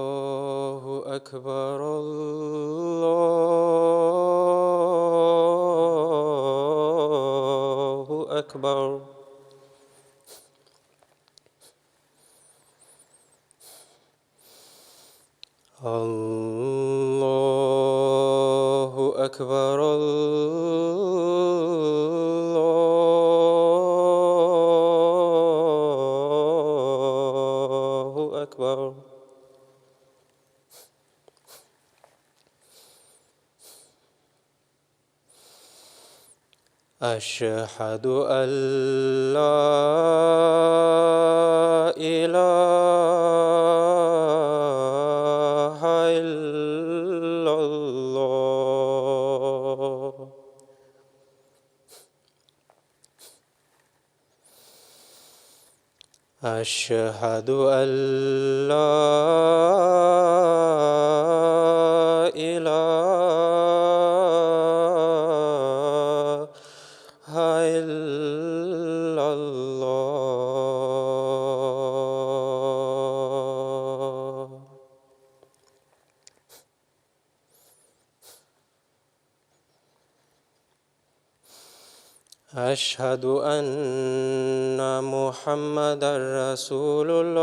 الله أكبر الله أكبر. الله أكبر الله أكبر. أشهد أن لا إله إلا الله. أشهد أن لا إله إلا الله. أشهد أن محمدًا رسول الله.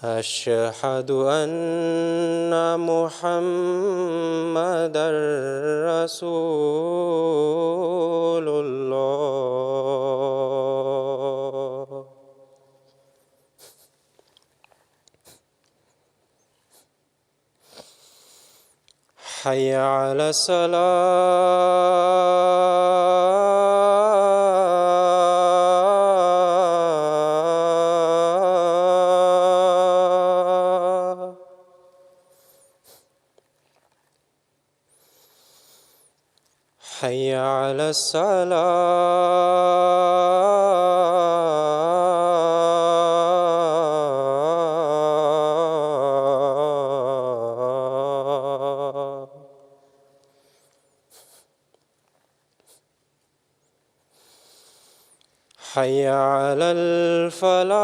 أشهد أن محمدًا رسول الله. حي على الصلاة. حي على الصلاة. حي على الفلاح.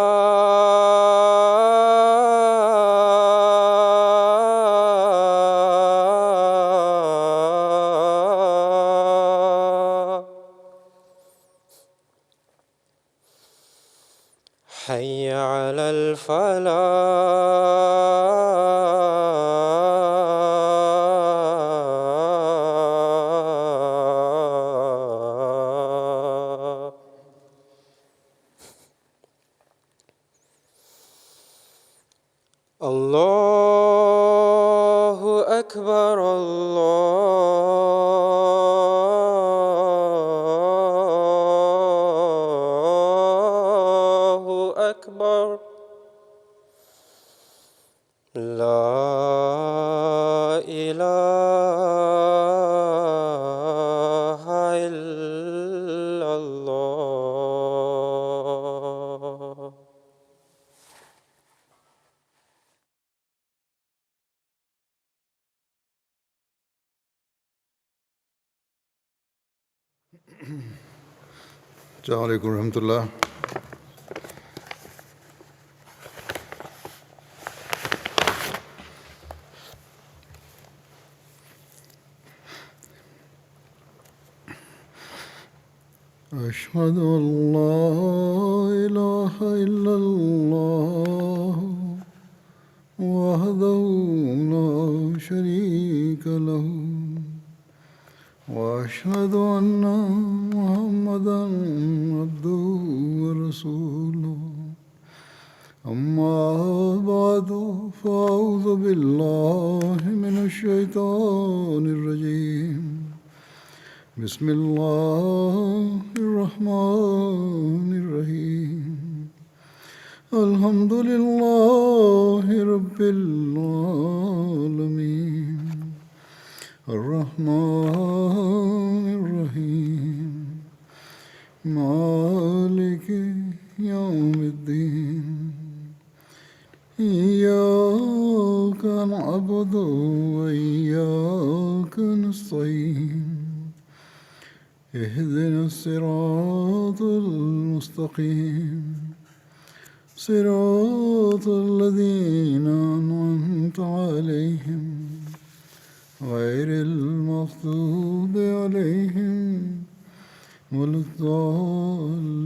حي على الفلاح. الله أكبر الله أكبر. لا إله إلا الله. السلام علیکم ورحمۃ اللہ. أشهد أن لا إله إلا الله وحده لا شريك له وأشهد أن محمدًا عبده ورسوله. أما بعد فأعوذ بالله من الشيطان الرجيم بسم الله الرحمن الرحيم الحمد لله رب العالمين الرحمن الرحيم مالك يوم الدين إياك نعبد وإياك نستعين اهدنا الصراط المستقيم صراط الذين أنعمت عليهم غير المغضوب عليهم ولا الضالين.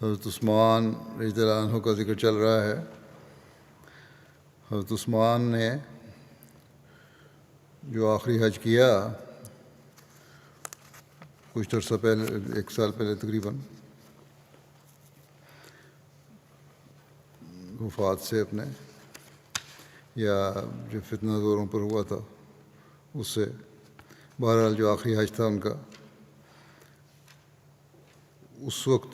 حضرت عثمان رضی اللہ عنہ کا ذکر چل رہا ہے. حضرت عثمان نے جو آخری حج کیا کچھ عرصہ پہلے، 1 سال پہلے تقریباً، وفات سے اپنے، یا جو فتنہ زوروں پر ہوا تھا اس سے، بہرحال جو آخری حج تھا ان کا، اس وقت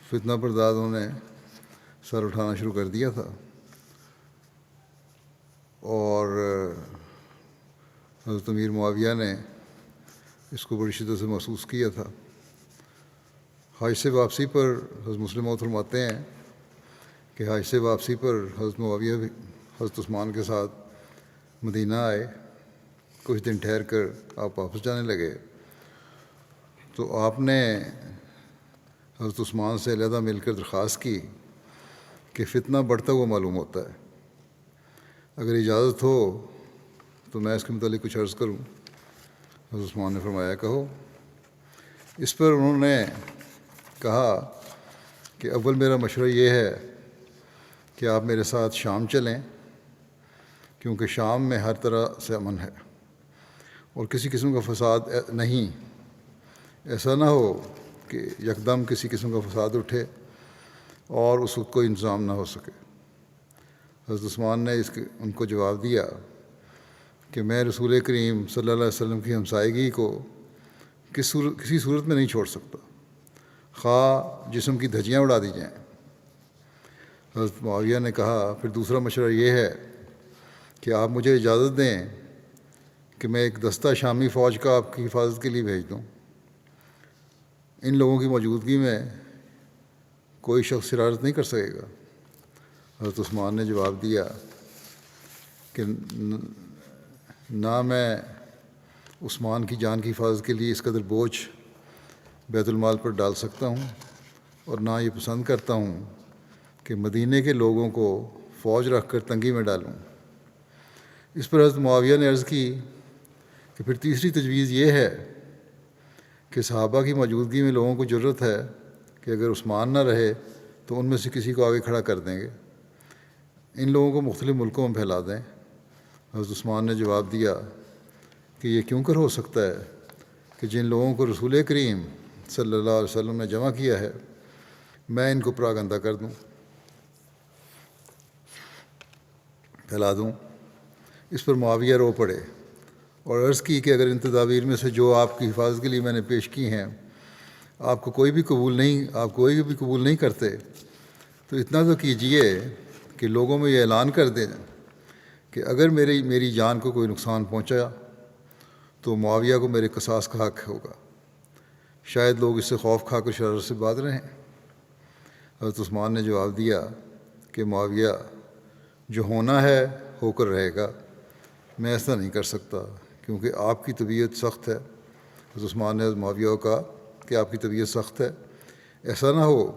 فتنہ پردازوں نے سر اٹھانا شروع کر دیا تھا اور حضرت امیر معاویہ نے اس کو بڑی شدت سے محسوس کیا تھا. حج سے واپسی پر حضرت مسلم موعود فرماتے ہیں کہ حج سے واپسی پر حضرت معاویہ بھی حضرت عثمان کے ساتھ مدینہ آئے. کچھ دن ٹھہر کر آپ واپس جانے لگے تو آپ نے حضرت عثمان سے علیحدہ مل کر درخواست کی کہ فتنہ بڑھتا ہوا معلوم ہوتا ہے، اگر اجازت ہو تو میں اس کے متعلق کچھ عرض کروں. حضرت عثمان نے فرمایا کہو. اس پر انہوں نے کہا کہ اول میرا مشورہ یہ ہے کہ آپ میرے ساتھ شام چلیں، کیونکہ شام میں ہر طرح سے امن ہے اور کسی قسم کا فساد نہیں. ایسا نہ ہو کہ یکدم کسی قسم کا فساد اٹھے اور اس وقت کوئی انتظام نہ ہو سکے. حضرت عثمان نے ان کو جواب دیا کہ میں رسول کریم صلی اللہ علیہ وسلم کی ہمسائیگی کو کسی صورت میں نہیں چھوڑ سکتا، خواہ جسم کی دھجیاں اڑا دی جائیں. حضرت معاویہ نے کہا پھر دوسرا مشورہ یہ ہے کہ آپ مجھے اجازت دیں کہ میں ایک دستہ شامی فوج کا آپ کی حفاظت کے لیے بھیج دوں. ان لوگوں کی موجودگی میں کوئی شخص شرارت نہیں کر سکے گا. حضرت عثمان نے جواب دیا کہ نہ میں عثمان کی جان کی حفاظت کے لیے اس قدر بوجھ بیت المال پر ڈال سکتا ہوں اور نہ یہ پسند کرتا ہوں کہ مدینے کے لوگوں کو فوج رکھ کر تنگی میں ڈالوں. اس پر حضرت معاویہ نے عرض کی کہ پھر تیسری تجویز یہ ہے کہ صحابہ کی موجودگی میں لوگوں کو ضرورت ہے کہ اگر عثمان نہ رہے تو ان میں سے کسی کو آگے کھڑا کر دیں گے، ان لوگوں کو مختلف ملکوں میں پھیلا دیں. حضرت عثمان نے جواب دیا کہ یہ کیوں کر ہو سکتا ہے کہ جن لوگوں کو رسول کریم صلی اللہ علیہ وسلم نے جمع کیا ہے میں ان کو پراگندہ کر دوں، پھیلا دوں. اس پر معاویہ رو پڑے اور عرض کی کہ اگر ان تدابیر میں سے جو آپ کی حفاظت کے لیے میں نے پیش کی ہیں آپ کوئی بھی قبول نہیں کرتے تو اتنا تو کیجئے کہ لوگوں میں یہ اعلان کر دیں کہ اگر میری جان کو کوئی نقصان پہنچا تو معاویہ کو میرے قصاص کا حق ہوگا. شاید لوگ اس سے خوف کھا کر شرارت سے باز رہیں. حضرت عثمان نے جواب دیا کہ معاویہ جو ہونا ہے ہو کر رہے گا، میں ایسا نہیں کر سکتا کیونکہ آپ کی طبیعت سخت ہے. حضرت عثمان نے معاویہ کو کہا کہ آپ کی طبیعت سخت ہے، ایسا نہ ہو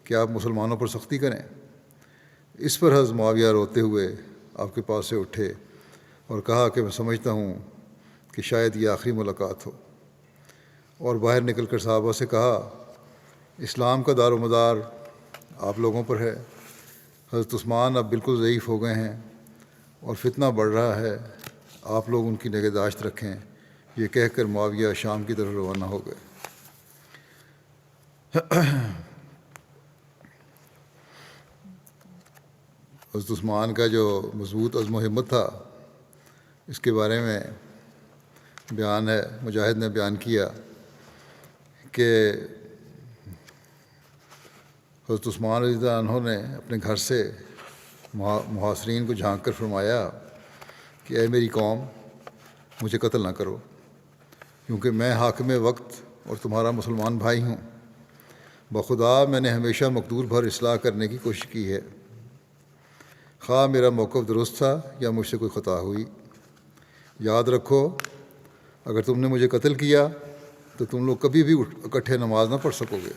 کہ آپ مسلمانوں پر سختی کریں. اس پر حضرت معاویہ روتے ہوئے آپ کے پاس سے اٹھے اور کہا کہ میں سمجھتا ہوں کہ شاید یہ آخری ملاقات ہو، اور باہر نکل کر صحابہ سے کہا اسلام کا دار و مدار آپ لوگوں پر ہے. حضرت عثمان اب بالکل ضعیف ہو گئے ہیں اور فتنہ بڑھ رہا ہے، آپ لوگ ان کی نگہداشت رکھیں. یہ کہہ کر معاویہ شام کی طرف روانہ ہو گئے. حضرت عثمان کا جو مضبوط عزم و ہمت تھا اس کے بارے میں بیان ہے، مجاہد نے بیان کیا کہ حضرت عثمان رضی اللہ عنہ نے اپنے گھر سے محاصرین کو جھانک کر فرمایا کہ اے میری قوم، مجھے قتل نہ کرو، کیونکہ میں حاکم وقت اور تمہارا مسلمان بھائی ہوں۔ بخدا میں نے ہمیشہ مقدور بھر اصلاح کرنے کی کوشش کی ہے، خواہ میرا موقف درست تھا یا مجھ سے کوئی خطا ہوئی۔ یاد رکھو، اگر تم نے مجھے قتل کیا تو تم لوگ کبھی بھی اکٹھے نماز نہ پڑھ سکو گے،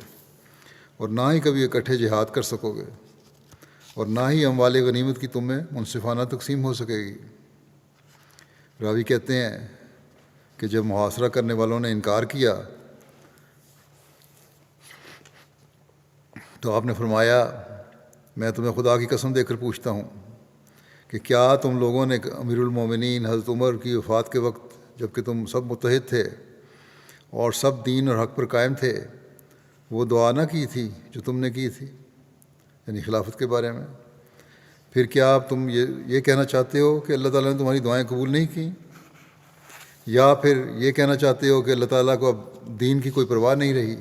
اور نہ ہی کبھی اکٹھے جہاد کر سکو گے، اور نہ ہی اموال غنیمت کی تم میں منصفانہ تقسیم ہو سکے گی۔ راوی کہتے ہیں کہ جب محاصرہ کرنے والوں نے انکار کیا تو آپ نے فرمایا، میں تمہیں خدا کی قسم دے کر پوچھتا ہوں کہ کیا تم لوگوں نے امیر المومنین حضرت عمر کی وفات کے وقت جب کہ تم سب متحد تھے اور سب دین اور حق پر قائم تھے، وہ دعا نہ کی تھی جو تم نے کی تھی، یعنی خلافت کے بارے میں؟ پھر کیا اب تم یہ کہنا چاہتے ہو کہ اللہ تعالیٰ نے تمہاری دعائیں قبول نہیں کیں؟ یا پھر یہ کہنا چاہتے ہو کہ اللہ تعالیٰ کو اب دین کی کوئی پرواہ نہیں رہی؟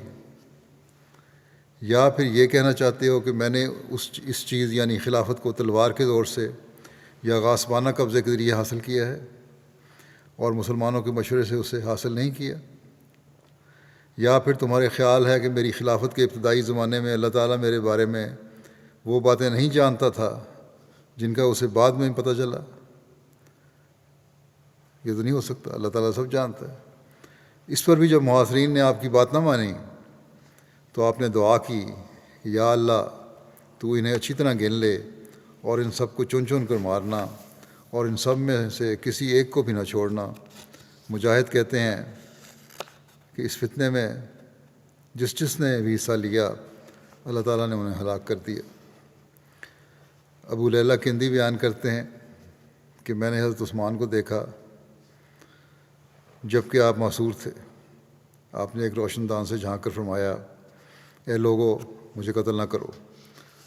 یا پھر یہ کہنا چاہتے ہو کہ میں نے اس چیز یعنی خلافت کو تلوار کے زور سے یا غاصبانہ قبضے کے ذریعے حاصل کیا ہے اور مسلمانوں کے مشورے سے اسے حاصل نہیں کیا؟ یا پھر تمہارے خیال ہے کہ میری خلافت کے ابتدائی زمانے میں اللہ تعالیٰ میرے بارے میں وہ باتیں نہیں جانتا تھا جن کا اسے بعد میں پتہ چلا؟ یہ تو نہیں ہو سکتا، اللہ تعالیٰ سب جانتا ہے۔ اس پر بھی جب محاصرین نے آپ کی بات نہ مانی تو آپ نے دعا کی کہ یا اللہ، تو انہیں اچھی طرح گن لے اور ان سب کو چن چن کر مارنا اور ان سب میں سے کسی ایک کو بھی نہ چھوڑنا۔ مجاہد کہتے ہیں کہ اس فتنے میں جس نے بھی حصہ لیا اللہ تعالیٰ نے انہیں ہلاک کر دیا۔ ابو لیلہ کندی بیان کرتے ہیں کہ میں نے حضرت عثمان کو دیکھا جب کہ آپ معصور تھے۔ آپ نے ایک روشن دان سے جھانک کر فرمایا، اے لوگو، مجھے قتل نہ کرو،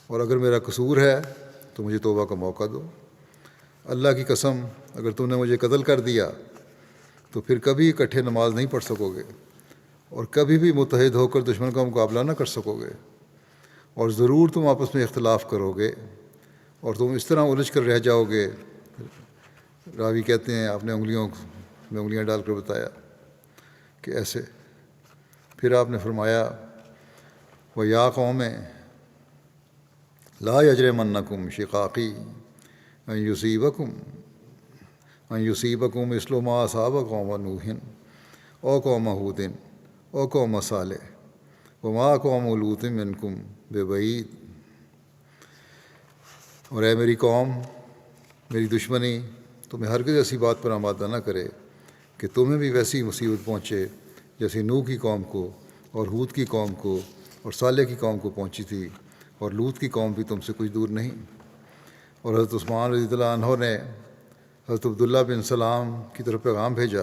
اور اگر میرا قصور ہے تو مجھے توبہ کا موقع دو۔ اللہ کی قسم، اگر تم نے مجھے قتل کر دیا تو پھر کبھی اکٹھے نماز نہیں پڑھ سکو گے، اور کبھی بھی متحد ہو کر دشمن کا مقابلہ نہ کر سکو گے، اور ضرور تم آپس میں اختلاف کرو گے اور تم اس طرح الجھ کر رہ جاؤ گے۔ راوی کہتے ہیں آپ نے انگلیوں میں انگلیاں ڈال کر بتایا کہ ایسے۔ پھر آپ نے فرمایا، وَيَا قَوْمِ لَا يَجْرِمَنَّكُمْ شِقَاقِي أَن يُصِيبَكُم مِثْلُ مَا أَصَابَ قَوْمَ نُوحٍ أَوْ قَوْمَ هُودٍ أَوْ قَوْمَ صَالِحٍ وَمَا قَوْمُ لُوطٍ مِّنكُم بِبَعِيدٍ۔ اور اے میری قوم، میری دشمنی تمہیں ہرگز ایسی بات پر آمادہ نہ کرے کہ تمہیں بھی ویسی مصیبت پہنچے جیسے نوح کی قوم کو اور ہود کی قوم کو اور صالح کی قوم کو پہنچی تھی، اور لوط کی قوم بھی تم سے کچھ دور نہیں۔ اور حضرت عثمان رضی اللہ عنہ نے حضرت عبداللہ بن سلام کی طرف پیغام بھیجا۔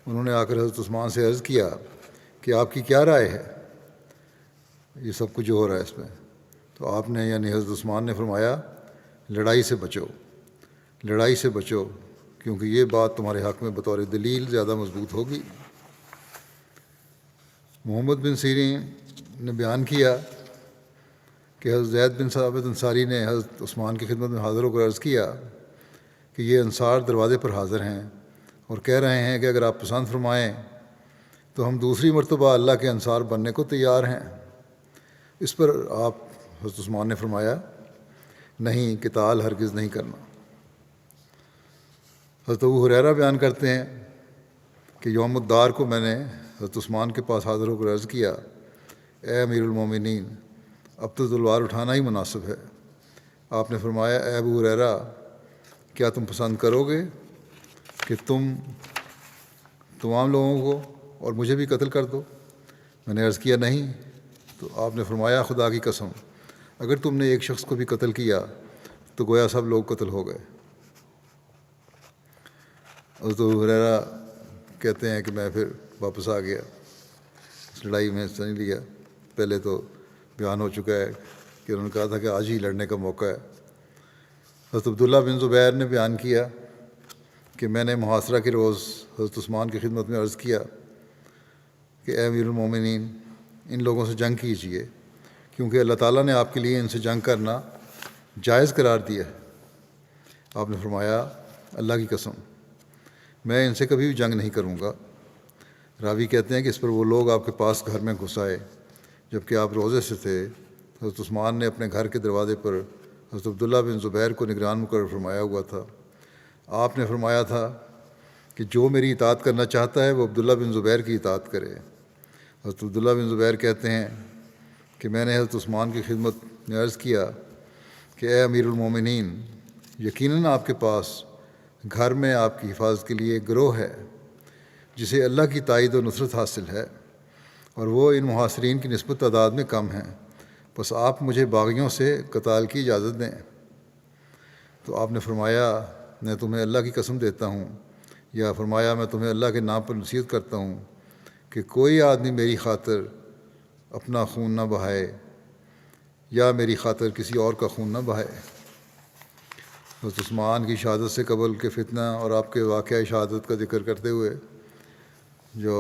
انہوں نے آ کر حضرت عثمان سے عرض کیا کہ آپ کی کیا رائے ہے یہ سب کچھ جو ہو رہا ہے اس میں؟ تو آپ نے یعنی حضرت عثمان نے فرمایا، لڑائی سے بچو، لڑائی سے بچو، کیونکہ یہ بات تمہارے حق میں بطور دلیل زیادہ مضبوط ہوگی۔ محمد بن سیرین نے بیان کیا کہ حضرت زید بن ثابت انصاری نے حضرت عثمان کی خدمت میں حاضر ہو کر عرض کیا کہ یہ انصار دروازے پر حاضر ہیں اور کہہ رہے ہیں کہ اگر آپ پسند فرمائیں تو ہم دوسری مرتبہ اللہ کے انصار بننے کو تیار ہیں۔ اس پر آپ حضرت عثمان نے فرمایا، نہیں، قتال ہرگز نہیں کرنا۔ حضرت ابو ہریرہ بیان کرتے ہیں کہ یوم الدار کو میں نے حضرت عثمان کے پاس حاضر ہو کر عرض کیا، اے امیر المومنین، اب تو تلوار اٹھانا ہی مناسب ہے۔ آپ نے فرمایا، اے ابو ہریرہ، کیا تم پسند کرو گے کہ تم تمام لوگوں کو اور مجھے بھی قتل کر دو؟ میں نے عرض کیا، نہیں۔ تو آپ نے فرمایا، خدا کی قسم، اگر تم نے ایک شخص کو بھی قتل کیا تو گویا سب لوگ قتل ہو گئے۔ حضرت ابو ہریرہ کہتے ہیں کہ میں پھر واپس آ گیا، اس لڑائی میں حصہ نہیں لیا۔ پہلے تو بیان ہو چکا ہے کہ انہوں نے کہا تھا کہ آج ہی لڑنے کا موقع ہے، حضرت عبداللہ بن زبیر نے بیان کیا کہ میں نے محاصرہ کے روز حضرت عثمان کی خدمت میں عرض کیا کہ اے امیر المومنین، ان لوگوں سے جنگ کیجیے، کیونکہ اللہ تعالیٰ نے آپ کے لیے ان سے جنگ کرنا جائز قرار دیا ہے۔ آپ نے فرمایا، اللہ کی قسم میں ان سے کبھی بھی جنگ نہیں کروں گا۔ راوی کہتے ہیں کہ اس پر وہ لوگ آپ کے پاس گھر میں گھس آئے جبکہ آپ روزے سے تھے۔ حضرت عثمان نے اپنے گھر کے دروازے پر حضرت عبداللہ بن زبیر کو نگران مقرر فرمایا ہوا تھا۔ آپ نے فرمایا تھا کہ جو میری اطاعت کرنا چاہتا ہے وہ عبداللہ بن زبیر کی اطاعت کرے۔ حضرت عبداللہ بن زبیر کہتے ہیں کہ میں نے حضرت عثمان کی خدمت میں عرض کیا کہ اے امیر المومنین، یقیناً آپ کے پاس گھر میں آپ کی حفاظت کے لیے ایک گروہ ہے جسے اللہ کی تائید و نصرت حاصل ہے، اور وہ ان محاصرین کی نسبت تعداد میں کم ہیں، بس آپ مجھے باغیوں سے قتال کی اجازت دیں۔ تو آپ نے فرمایا، میں تمہیں اللہ کی قسم دیتا ہوں، یا فرمایا میں تمہیں اللہ کے نام پر نصیحت کرتا ہوں کہ کوئی آدمی میری خاطر اپنا خون نہ بہائے یا میری خاطر کسی اور کا خون نہ بہائے۔ حضرت عثمان کی شہادت سے قبل کے فتنہ اور آپ کے واقعہ شہادت کا ذکر کرتے ہوئے جو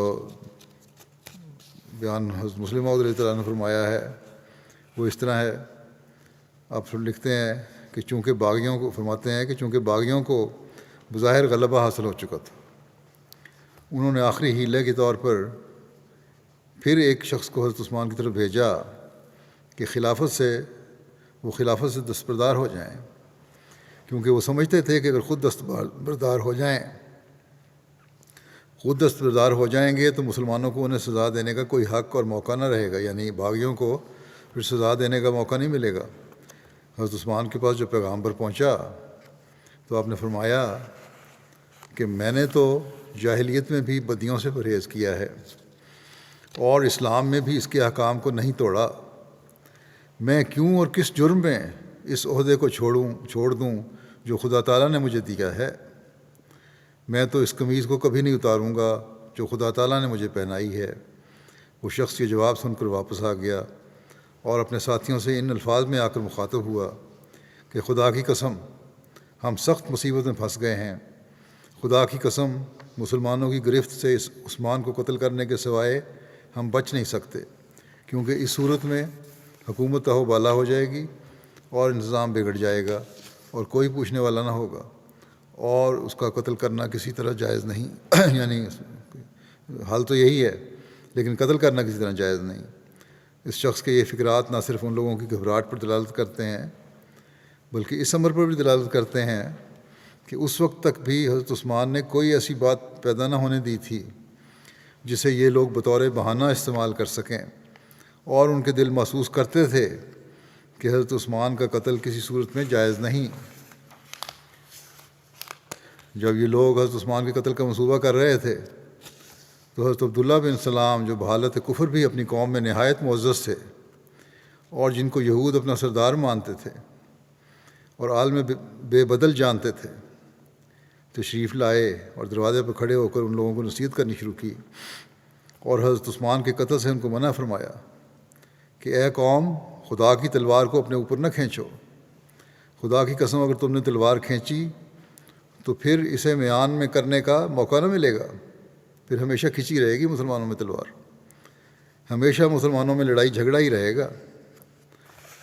بیان حضرت مسلم موعود رضی اللہ عنہ نے فرمایا ہے وہ اس طرح ہے۔ آپ لکھتے ہیں کہ چونکہ باغیوں کو فرماتے ہیں کہ چونکہ باغیوں کو بظاہر غلبہ حاصل ہو چکا تھا، انہوں نے آخری ہیلے کے طور پر پھر ایک شخص کو حضرت عثمان کی طرف بھیجا کہ وہ خلافت سے دستبردار ہو جائیں، کیونکہ وہ سمجھتے تھے کہ اگر خود دستبردار ہو جائیں گے تو مسلمانوں کو انہیں سزا دینے کا کوئی حق اور موقع نہ رہے گا، یعنی باغیوں کو پھر سزا دینے کا موقع نہیں ملے گا۔ حضرت عثمان کے پاس جو پیغامبر پہنچا تو آپ نے فرمایا کہ میں نے تو جاہلیت میں بھی بدیوں سے پرہیز کیا ہے اور اسلام میں بھی اس کے احکام کو نہیں توڑا، میں کیوں اور کس جرم میں اس عہدے کو چھوڑ دوں جو خدا تعالیٰ نے مجھے دیا ہے؟ میں تو اس قمیض کو کبھی نہیں اتاروں گا جو خدا تعالیٰ نے مجھے پہنائی ہے۔ وہ شخص یہ جواب سن کر واپس آ گیا اور اپنے ساتھیوں سے ان الفاظ میں آ کر مخاطب ہوا کہ خدا کی قسم ہم سخت مصیبت میں پھنس گئے ہیں، خدا کی قسم مسلمانوں کی گرفت سے اس عثمان کو قتل کرنے کے سوائے ہم بچ نہیں سکتے، کیونکہ اس صورت میں حکومت تہو بالا ہو جائے گی اور انتظام بگڑ جائے گا اور کوئی پوچھنے والا نہ ہوگا، اور اس کا قتل کرنا کسی طرح جائز نہیں یعنی حال تو یہی ہے لیکن قتل کرنا کسی طرح جائز نہیں۔ اس شخص کے یہ فکرات نہ صرف ان لوگوں کی گھبراہٹ پر دلالت کرتے ہیں بلکہ اس امر پر بھی دلالت کرتے ہیں کہ اس وقت تک بھی حضرت عثمان نے کوئی ایسی بات پیدا نہ ہونے دی تھی جسے یہ لوگ بطور بہانہ استعمال کر سکیں، اور ان کے دل محسوس کرتے تھے کہ حضرت عثمان کا قتل کسی صورت میں جائز نہیں۔ جب یہ لوگ حضرت عثمان کے قتل کا منصوبہ کر رہے تھے تو حضرت عبداللہ بن سلام جو بحالت کفر بھی اپنی قوم میں نہایت معزز تھے اور جن کو یہود اپنا سردار مانتے تھے اور عالم بے بدل جانتے تھے، تشریف لائے اور دروازے پر کھڑے ہو کر ان لوگوں کو نصیحت کرنی شروع کی اور حضرت عثمان کے قتل سے ان کو منع فرمایا کہ اے قوم، خدا کی تلوار کو اپنے اوپر نہ کھینچو، خدا کی قسم اگر تم نے تلوار کھینچی تو پھر اسے میان میں کرنے کا موقع نہ ملے گا، پھر ہمیشہ کھینچی رہے گی مسلمانوں میں تلوار، ہمیشہ مسلمانوں میں لڑائی جھگڑا ہی رہے گا۔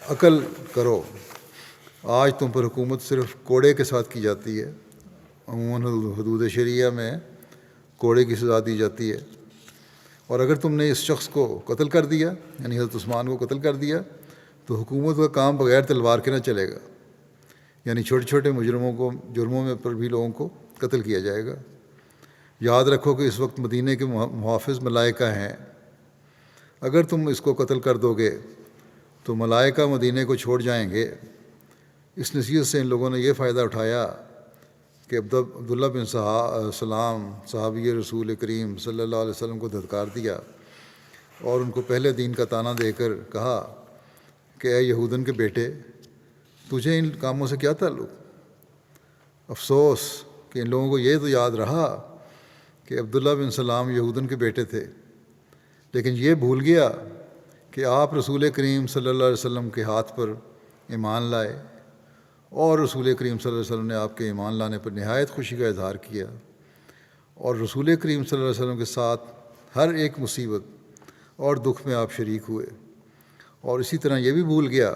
عقل کرو، آج تم پر حکومت صرف کوڑے کے ساتھ کی جاتی ہے، عموماً حدود شریعہ میں کوڑے کی سزا دی جاتی ہے، اور اگر تم نے اس شخص کو قتل کر دیا یعنی حضرت عثمان کو قتل کر دیا تو حکومت کا کام بغیر تلوار کے نہ چلے گا، یعنی چھوٹے چھوٹے جرموں میں پر بھی لوگوں کو قتل کیا جائے گا۔ یاد رکھو کہ اس وقت مدینے کے محافظ ملائکہ ہیں، اگر تم اس کو قتل کر دو گے تو ملائکہ مدینے کو چھوڑ جائیں گے۔ اس نصیحت سے ان لوگوں نے یہ فائدہ اٹھایا کہ عبداللہ بن سلام صحابی رسول کریم صلی اللہ علیہ وسلم کو دھتکار دیا اور ان کو پہلے دین کا طعنہ دے کر کہا کہ اے یہودن کے بیٹے، تجھے ان کاموں سے کیا تعلق؟ افسوس کہ ان لوگوں کو یہ تو یاد رہا کہ عبداللہ بن سلام یہودن کے بیٹے تھے، لیکن یہ بھول گیا کہ آپ رسول کریم صلی اللہ علیہ وسلم کے ہاتھ پر ایمان لائے اور رسول کریم صلی اللہ علیہ وسلم نے آپ کے ایمان لانے پر نہایت خوشی کا اظہار کیا، اور رسول کریم صلی اللہ علیہ وسلم کے ساتھ ہر ایک مصیبت اور دکھ میں آپ شریک ہوئے، اور اسی طرح یہ بھی بھول گیا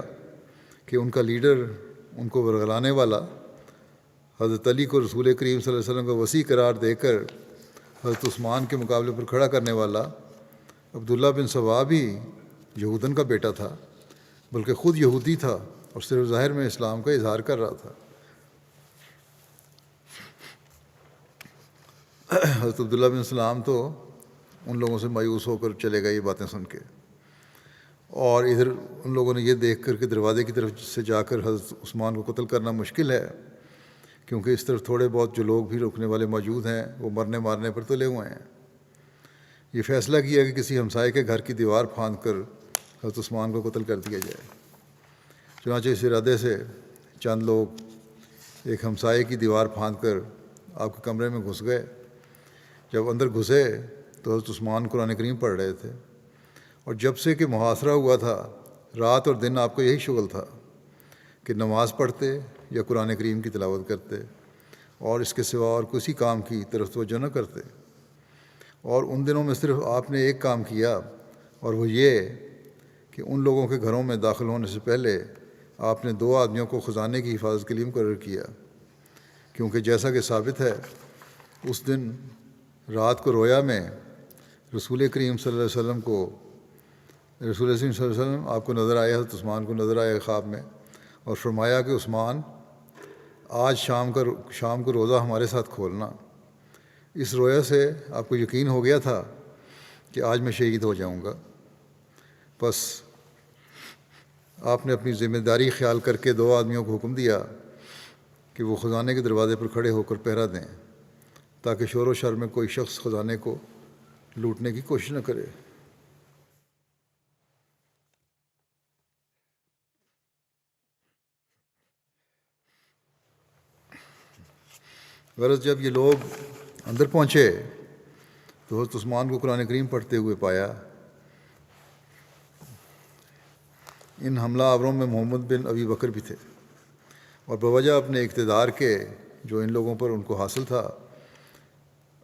کہ ان کا لیڈر، ان کو ورگلانے والا، حضرت علی کو رسول کریم صلی اللہ علیہ وسلم کا وسیع قرار دے کر حضرت عثمان کے مقابلے پر کھڑا کرنے والا عبداللہ بن سوا بھی یہودن کا بیٹا تھا، بلکہ خود یہودی تھا اور صرف ظاہر میں اسلام کا اظہار کر رہا تھا۔ حضرت عبداللہ بن سلام تو ان لوگوں سے مایوس ہو کر چلے گئے یہ باتیں سن کے، اور ادھر ان لوگوں نے یہ دیکھ کر کہ دروازے کی طرف سے جا کر حضرت عثمان کو قتل کرنا مشکل ہے، کیونکہ اس طرف تھوڑے بہت جو لوگ بھی رکنے والے موجود ہیں وہ مرنے مارنے پر تلے ہوئے ہیں، یہ فیصلہ کیا کہ کسی ہمسائے کے گھر کی دیوار پھاند کر حضرت عثمان کو قتل کر دیا جائے۔ چنانچہ اس ارادے سے چند لوگ ایک ہمسائے کی دیوار پھاند کر آپ کے کمرے میں گھس گئے۔ جب اندر گھسے تو حضرت عثمان قرآن کریم پڑھ رہے تھے، اور جب سے کہ محاصرہ ہوا تھا رات اور دن آپ کو یہی شغل تھا کہ نماز پڑھتے یا قرآن کریم کی تلاوت کرتے، اور اس کے سوا اور کسی کام کی طرف توجہ نہ کرتے۔ اور ان دنوں میں صرف آپ نے ایک کام کیا، اور وہ یہ کہ ان لوگوں کے گھروں میں داخل ہونے سے پہلے آپ نے 2 آدمیوں کو خزانے کی حفاظت کے لیے مقرر کیا، کیونکہ جیسا کہ ثابت ہے اس دن رات کو رویا میں رسول کریم صلی اللہ علیہ وسلم آپ کو نظر آیا، حضرت عثمان کو نظر آیا خواب میں، اور فرمایا کہ عثمان آج شام کو روزہ ہمارے ساتھ کھولنا۔ اس رویا سے آپ کو یقین ہو گیا تھا کہ آج میں شہید ہو جاؤں گا، بس آپ نے اپنی ذمہ داری خیال کر کے 2 آدمیوں کو حکم دیا کہ وہ خزانے کے دروازے پر کھڑے ہو کر پہرا دیں، تاکہ شور و شر میں کوئی شخص خزانے کو لوٹنے کی کوشش نہ کرے۔ غرض جب یہ لوگ اندر پہنچے تو حضرت عثمان کو قرآن کریم پڑھتے ہوئے پایا۔ ان حملہ آوروں میں محمد بن ابی بکر بھی تھے، اور بوجہ اپنے اقتدار کے جو ان لوگوں پر ان کو حاصل تھا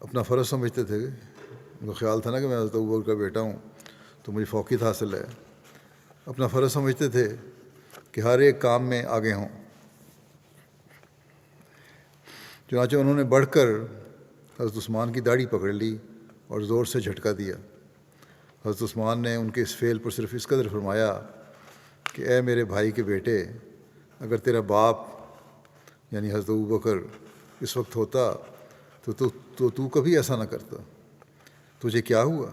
اپنا فرض سمجھتے تھے۔ ان کا خیال تھا نا کہ میں حضرت ابو بکر کا بیٹا ہوں تو مجھے فوقیت حاصل ہے، اپنا فرض سمجھتے تھے کہ ہر ایک کام میں آگے ہوں۔ چنانچہ انہوں نے بڑھ کر حضرت عثمان کی داڑھی پکڑ لی اور زور سے جھٹکا دیا۔ حضرت عثمان نے ان کے اس فعل پر صرف اس قدر فرمایا کہ اے میرے بھائی کے بیٹے، اگر تیرا باپ یعنی حضرت ابو بکر اس وقت ہوتا تو کبھی ایسا نہ کرتا۔ تجھے کیا ہوا؟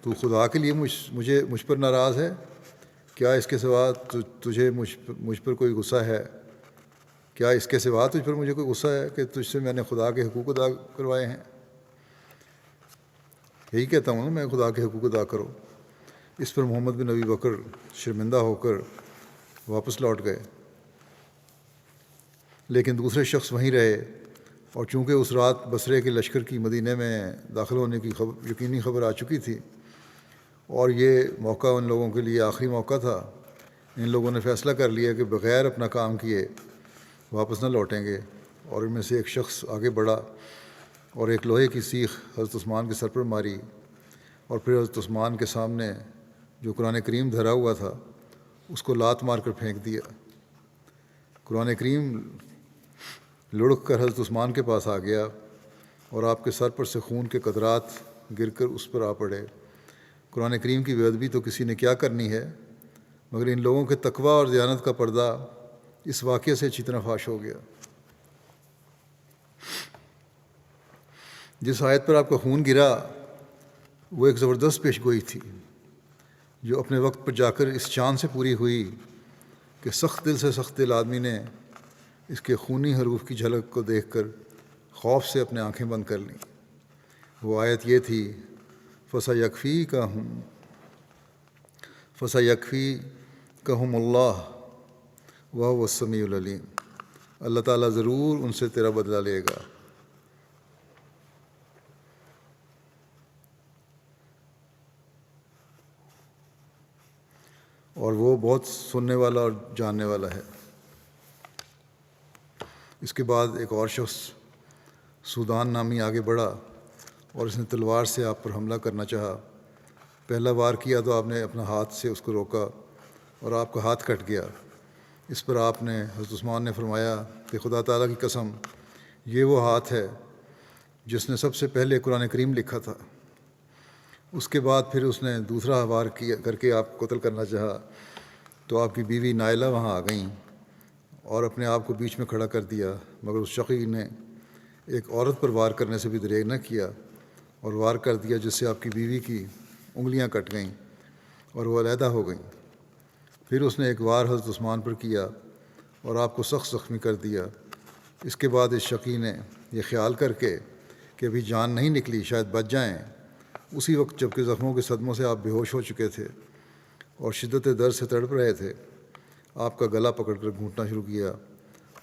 تو خدا کے لیے مجھ پر ناراض ہے؟ کیا اس کے سوا تجھے مجھ پر کوئی غصہ ہے؟ کیا اس کے سوا تجھ پر مجھے کوئی غصہ ہے کہ تجھ سے میں نے خدا کے حقوق ادا کروائے ہیں؟ یہی کہتا ہوں نا میں، خدا کے حقوق ادا کرو۔ اس پر محمد بن ابی بکر شرمندہ ہو کر واپس لوٹ گئے، لیکن دوسرے شخص وہیں رہے، اور چونکہ اس رات بصرے کے لشکر کی مدینے میں داخل ہونے کی یقینی خبر آ چکی تھی، اور یہ موقع ان لوگوں کے لیے آخری موقع تھا، ان لوگوں نے فیصلہ کر لیا کہ بغیر اپنا کام کیے واپس نہ لوٹیں گے۔ اور ان میں سے ایک شخص آگے بڑھا اور ایک لوہے کی سیخ حضرت عثمان کے سر پر ماری، اور پھر حضرت عثمان کے سامنے جو قرآن کریم دھرا ہوا تھا اس کو لات مار کر پھینک دیا۔ قرآن کریم لڑک کر حضرت عثمان کے پاس آ گیا، اور آپ کے سر پر سے خون کے قطرات گر کر اس پر آ پڑے۔ قرآن کریم کی بے ادبی تو کسی نے کیا کرنی ہے، مگر ان لوگوں کے تقویٰ اور دیانت کا پردہ اس واقعے سے اچھی طرح فاش ہو گیا۔ جس آیت پر آپ کا خون گرا وہ ایک زبردست پیش گوئی تھی، جو اپنے وقت پر جا کر اس چاند سے پوری ہوئی کہ سخت دل سے سخت دل آدمی نے اس کے خونی حروف کی جھلک کو دیکھ کر خوف سے اپنے آنکھیں بند کر لیں۔ وہ آیت یہ تھی، فَسَيَكْفِيكَهُمُ اللَّهُ وَهُوَ السَّمِيعُ الْعَلِيمُ، اللہ تعالیٰ ضرور ان سے تیرا بدلہ لے گا۔ اور وہ بہت سننے والا اور جاننے والا ہے۔ اس کے بعد ایک اور شخص سودان نامی آگے بڑھا اور اس نے تلوار سے آپ پر حملہ کرنا چاہا۔ پہلا وار کیا تو آپ نے اپنا ہاتھ سے اس کو روکا اور آپ کا ہاتھ کٹ گیا۔ اس پر آپ نے حضرت عثمان نے فرمایا کہ خدا تعالیٰ کی قسم، یہ وہ ہاتھ ہے جس نے سب سے پہلے قرآن کریم لکھا تھا۔ اس کے بعد پھر اس نے دوسرا وار کر کے آپ کو قتل کرنا چاہا تو آپ کی بیوی نائلہ وہاں آ گئیں اور اپنے آپ کو بیچ میں کھڑا کر دیا، مگر اس شقی نے ایک عورت پر وار کرنے سے بھی دریغ نہ کیا اور وار کر دیا، جس سے آپ کی بیوی کی انگلیاں کٹ گئیں اور وہ علیحدہ ہو گئیں۔ پھر اس نے ایک وار حضرت عثمان پر کیا اور آپ کو سخت زخمی کر دیا۔ اس کے بعد اس شقی نے یہ خیال کر کے کہ ابھی جان نہیں نکلی، شاید بچ جائیں، اسی وقت جب کہ زخموں کے صدموں سے آپ بے ہوش ہو چکے تھے اور شدت درد سے تڑپ رہے تھے، آپ کا گلا پکڑ کر گھونٹنا شروع کیا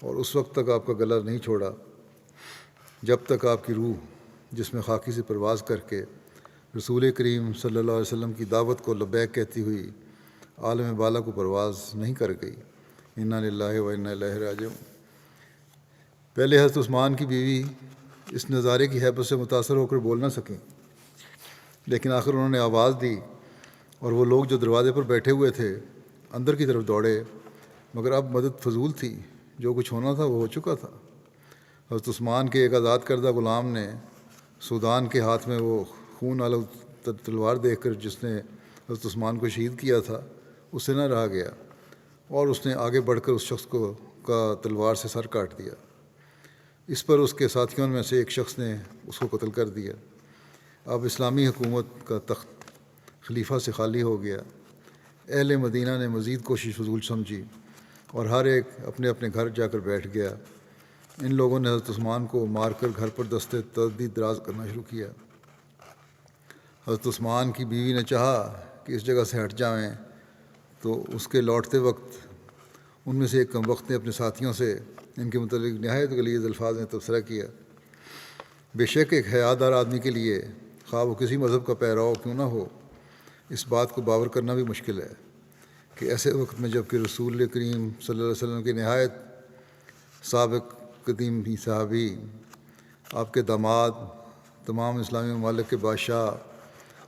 اور اس وقت تک آپ کا گلا نہیں چھوڑا جب تک آپ کی روح، جس میں خاکی سے پرواز کر کے رسول کریم صلی اللہ علیہ وسلم کی دعوت کو لبیک کہتی ہوئی عالم بالا کو پرواز نہیں کر گئی۔ انا للہ و انا الیہ راجعون۔ پہلے حضرت عثمان کی بیوی اس نظارے کی ہیبت سے متاثر ہو کر بول نہ سکیں، لیکن آخر انہوں نے آواز دی اور وہ لوگ جو دروازے پر بیٹھے ہوئے تھے اندر کی طرف دوڑے، مگر اب مدد فضول تھی، جو کچھ ہونا تھا وہ ہو چکا تھا۔ حضرت عثمان کے ایک آزاد کردہ غلام نے سودان کے ہاتھ میں وہ خون آلود تلوار دیکھ کر جس نے حضرت عثمان کو شہید کیا تھا اس سے نہ رہا گیا اور اس نے آگے بڑھ کر اس شخص کا تلوار سے سر کاٹ دیا۔ اس پر اس کے ساتھیوں میں سے ایک شخص نے اس کو قتل کر دیا۔ اب اسلامی حکومت کا تخت خلیفہ سے خالی ہو گیا۔ اہل مدینہ نے مزید کوشش فضول سمجھی اور ہر ایک اپنے اپنے گھر جا کر بیٹھ گیا۔ ان لوگوں نے حضرت عثمان کو مار کر گھر پر دستے تجدید دراز کرنا شروع کیا۔ حضرت عثمان کی بیوی نے چاہا کہ اس جگہ سے ہٹ جائیں تو اس کے لوٹتے وقت ان میں سے ایک کم وقت نے اپنے ساتھیوں سے ان کے متعلق نہایت غلیظ الفاظ میں تبصرہ کیا۔ بے شک ایک حیادار آدمی کے لیے، خواہ وہ کسی مذہب کا پیرو کیوں نہ ہو، اس بات کو باور کرنا بھی مشکل ہے کہ ایسے وقت میں جب کہ رسول کریم صلی اللہ علیہ وسلم کے نہایت سابق قدیم ہی صحابی، آپ کے داماد، تمام اسلامی ممالک کے بادشاہ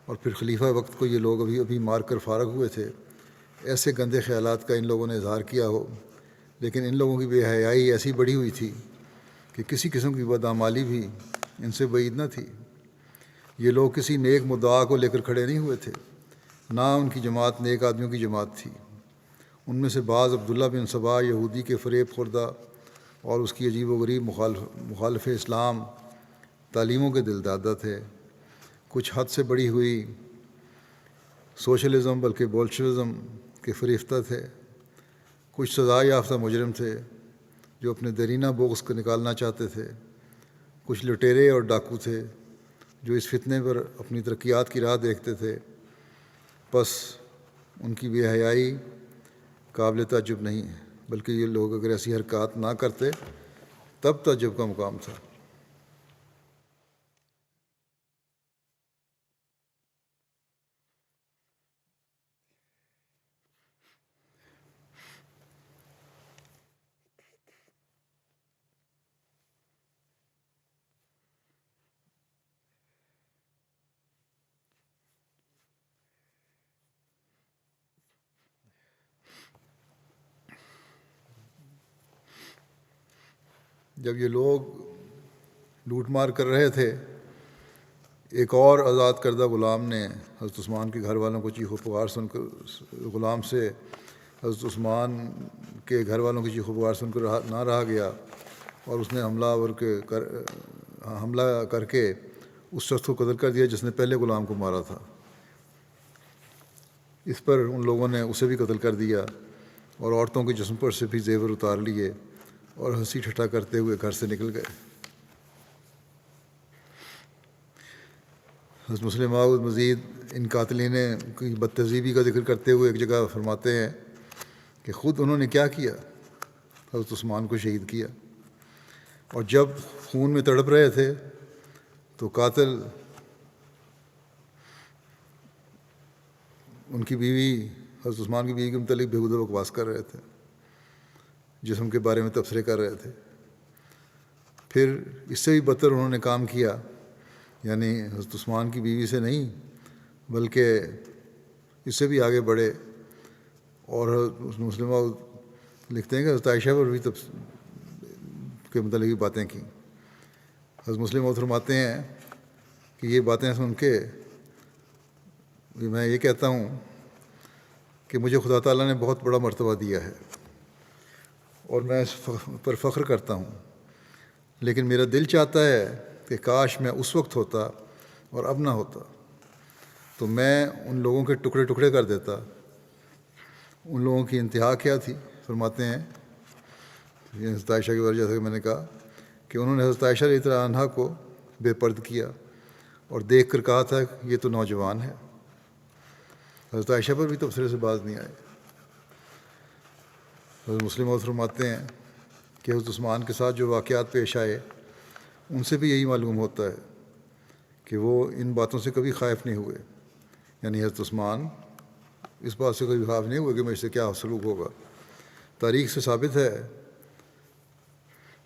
اور پھر خلیفہ وقت کو یہ لوگ ابھی مار کر فارغ ہوئے تھے، ایسے گندے خیالات کا ان لوگوں نے اظہار کیا ہو۔ لیکن ان لوگوں کی بے حیائی ایسی بڑھی ہوئی تھی کہ کسی قسم کی بدعمالی بھی ان سے بعید نہ تھی۔ یہ لوگ کسی نیک مدعا کو لے کر کھڑے نہیں ہوئے تھے، نہ ان کی جماعت نیک آدمیوں کی جماعت تھی۔ ان میں سے بعض عبداللہ بن سبا یہودی کے فریب خوردہ اور اس کی عجیب و غریب مخالف اسلام تعلیموں کے دلدادہ تھے۔ کچھ حد سے بڑھی ہوئی سوشلزم بلکہ بولشوزم کے فریفتہ تھے۔ کچھ سزا یافتہ مجرم تھے جو اپنے درینہ بغض کو نکالنا چاہتے تھے۔ کچھ لٹیرے اور ڈاکو تھے جو اس فتنے پر اپنی ترقیات کی راہ دیکھتے تھے۔ بس ان کی بے حیائی قابل تعجب نہیں ہے، بلکہ یہ لوگ اگر ایسی حرکات نہ کرتے تب تعجب کا مقام تھا۔ جب یہ لوگ لوٹ مار کر رہے تھے، ایک اور آزاد کردہ غلام نے حضرت عثمان کے گھر والوں کو چیخ و پکار سن کر غلام سے حضرت عثمان کے گھر والوں کی چیخ و پکار سن کر نہ رہا گیا اور اس نے حملہ کر کے اس شخص کو قتل کر دیا جس نے پہلے غلام کو مارا تھا۔ اس پر ان لوگوں نے اسے بھی قتل کر دیا اور عورتوں کے جسم پر سے بھی زیور اتار لیے اور ہنسی ٹھٹا کرتے ہوئے گھر سے نکل گئے۔ حضرت مسلم موعود مزید ان قاتلین کی بد تہذیبی کا ذکر کرتے ہوئے ایک جگہ فرماتے ہیں کہ خود انہوں نے کیا کیا، حضرت عثمان کو شہید کیا، اور جب خون میں تڑپ رہے تھے تو قاتل ان کی بیوی حضرت عثمان کی بیوی کے متعلق بےہودہ بکواس کر رہے تھے، جسم کے بارے میں تبصرے کر رہے تھے۔ پھر اس سے بھی بدتر انہوں نے کام کیا، یعنی حضرت عثمان کی بیوی سے نہیں بلکہ اس سے بھی آگے بڑھے، اور مسلمہ لکھتے ہیں کہ حضرت عائشہ پر بھی کے متعلق بھی باتیں کیں۔ حضرت مسلم فرماتے ہیں کہ یہ باتیں سن کے میں یہ کہتا ہوں کہ مجھے خدا تعالیٰ نے بہت بڑا مرتبہ دیا ہے اور میں اس پر فخر کرتا ہوں، لیکن میرا دل چاہتا ہے کہ کاش میں اس وقت ہوتا اور اب نہ ہوتا، تو میں ان لوگوں کے ٹکڑے ٹکڑے کر دیتا۔ ان لوگوں کی انتہا کیا تھی؟ فرماتے ہیں یہ حضرت عائشہ کے بارے، جیسا کہ میں نے کہا کہ انہوں نے حضرت عائشہ رضی اللہ عنہا کو بے پرد کیا اور دیکھ کر کہا تھا کہ یہ تو نوجوان ہے۔ حضرت عائشہ پر بھی تبصرے سے باز نہیں آئے۔ حضرت مسلم فرماتے ہیں کہ حضرت عثمان کے ساتھ جو واقعات پیش آئے ان سے بھی یہی معلوم ہوتا ہے کہ وہ ان باتوں سے کبھی خائف نہیں ہوئے، یعنی حضرت عثمان اس بات سے کبھی خائف نہیں ہوئے کہ مجھ سے کیا سلوک ہوگا۔ تاریخ سے ثابت ہے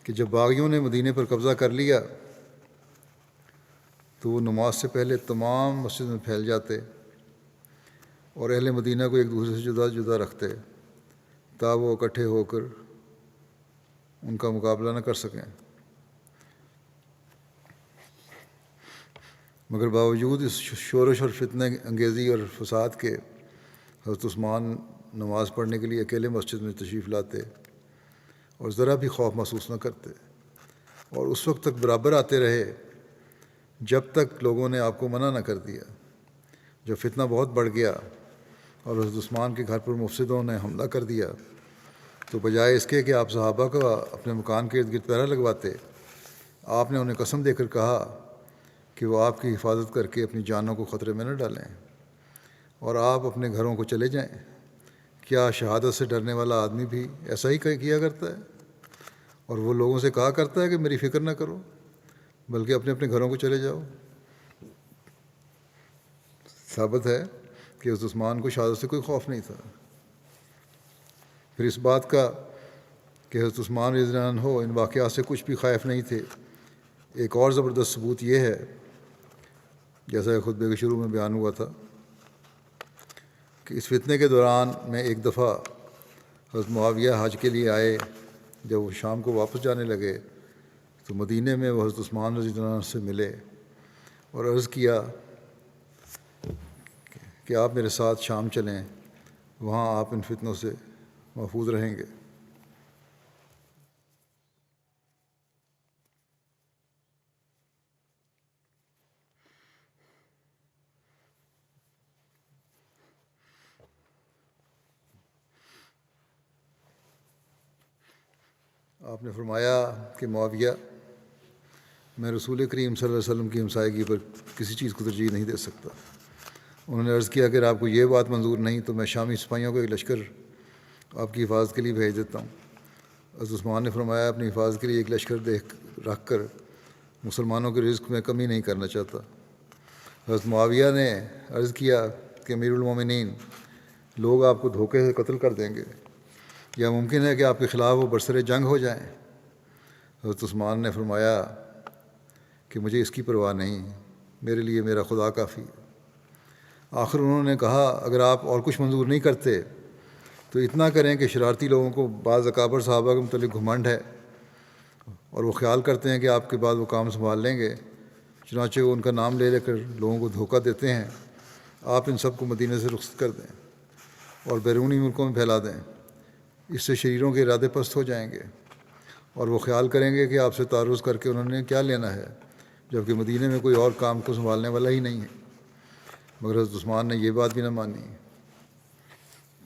کہ جب باغیوں نے مدینے پر قبضہ کر لیا تو وہ نماز سے پہلے تمام مسجد میں پھیل جاتے اور اہل مدینہ کو ایک دوسرے سے جدا جدا رکھتے تا وہ اکٹھے ہو کر ان کا مقابلہ نہ کر سکیں، مگر باوجود اس شورش اور فتنہ انگیزی اور فساد کے حضرت عثمان نماز پڑھنے کے لیے اکیلے مسجد میں تشریف لاتے اور ذرا بھی خوف محسوس نہ کرتے، اور اس وقت تک برابر آتے رہے جب تک لوگوں نے آپ کو منع نہ کر دیا۔ جب فتنہ بہت بڑھ گیا اور حضرت عثمان کے گھر پر مفسدوں نے حملہ کر دیا تو بجائے اس کے کہ آپ صحابہ کو اپنے مکان کے ارد گرد پہرا لگواتے، آپ نے انہیں قسم دے کر کہا کہ وہ آپ کی حفاظت کر کے اپنی جانوں کو خطرے میں نہ ڈالیں اور آپ اپنے گھروں کو چلے جائیں۔ کیا شہادت سے ڈرنے والا آدمی بھی ایسا ہی کیا کرتا ہے؟ اور وہ لوگوں سے کہا کرتا ہے کہ میری فکر نہ کرو بلکہ اپنے اپنے گھروں کو چلے جاؤ۔ ثابت ہے کہ حضرت عثمان کو شہادت سے کوئی خوف نہیں تھا۔ پھر اس بات کا کہ حضرت عثمان رضی اللہ عنہ ان واقعات سے کچھ بھی خائف نہیں تھے، ایک اور زبردست ثبوت یہ ہے، جیسا کہ خطبے کے شروع میں بیان ہوا تھا، کہ اس فتنے کے دوران میں ایک دفعہ حضرت معاویہ حج کے لیے آئے۔ جب وہ شام کو واپس جانے لگے تو مدینے میں وہ حضرت عثمان رضی اللہ عنہ سے ملے اور عرض کیا کہ آپ میرے ساتھ شام چلیں، وہاں آپ ان فتنوں سے محفوظ رہیں گے۔ آپ نے فرمایا کہ معاویہ، میں رسول کریم صلی اللہ علیہ وسلم کی ہمسائیگی پر کسی چیز کو ترجیح نہیں دے سکتا۔ انہوں نے عرض کیا اگر آپ کو یہ بات منظور نہیں تو میں شامی سپاہیوں کو ایک لشکر آپ کی حفاظت کے لیے بھیج دیتا ہوں۔ حضرت عثمان نے فرمایا اپنی حفاظت کے لیے ایک لشکر رکھ کر مسلمانوں کے رزق میں کمی نہیں کرنا چاہتا۔ حضرت معاویہ نے عرض کیا کہ امیر المومنین، لوگ آپ کو دھوکے سے قتل کر دیں گے یا ممکن ہے کہ آپ کے خلاف وہ برسر جنگ ہو جائیں۔ حضرت عثمان نے فرمایا کہ مجھے اس کی پرواہ نہیں، میرے لیے میرا خدا کافی ہے۔ آخر انہوں نے کہا اگر آپ اور کچھ منظور نہیں کرتے تو اتنا کریں کہ شرارتی لوگوں کو بعض اکابر صحابہ کے متعلق گھمنڈ ہے اور وہ خیال کرتے ہیں کہ آپ کے بعد وہ کام سنبھال لیں گے، چنانچہ وہ ان کا نام لے کر لوگوں کو دھوکہ دیتے ہیں۔ آپ ان سب کو مدینے سے رخصت کر دیں اور بیرونی ملکوں میں پھیلا دیں، اس سے شریروں کے ارادے پست ہو جائیں گے اور وہ خیال کریں گے کہ آپ سے تعرض کر کے انہوں نے کیا لینا ہے، جبکہ مدینے میں کوئی اور کام کو سنبھالنے والا ہی نہیں ہے۔ مگر حضرت عثمان نے یہ بات بھی نہ مانی،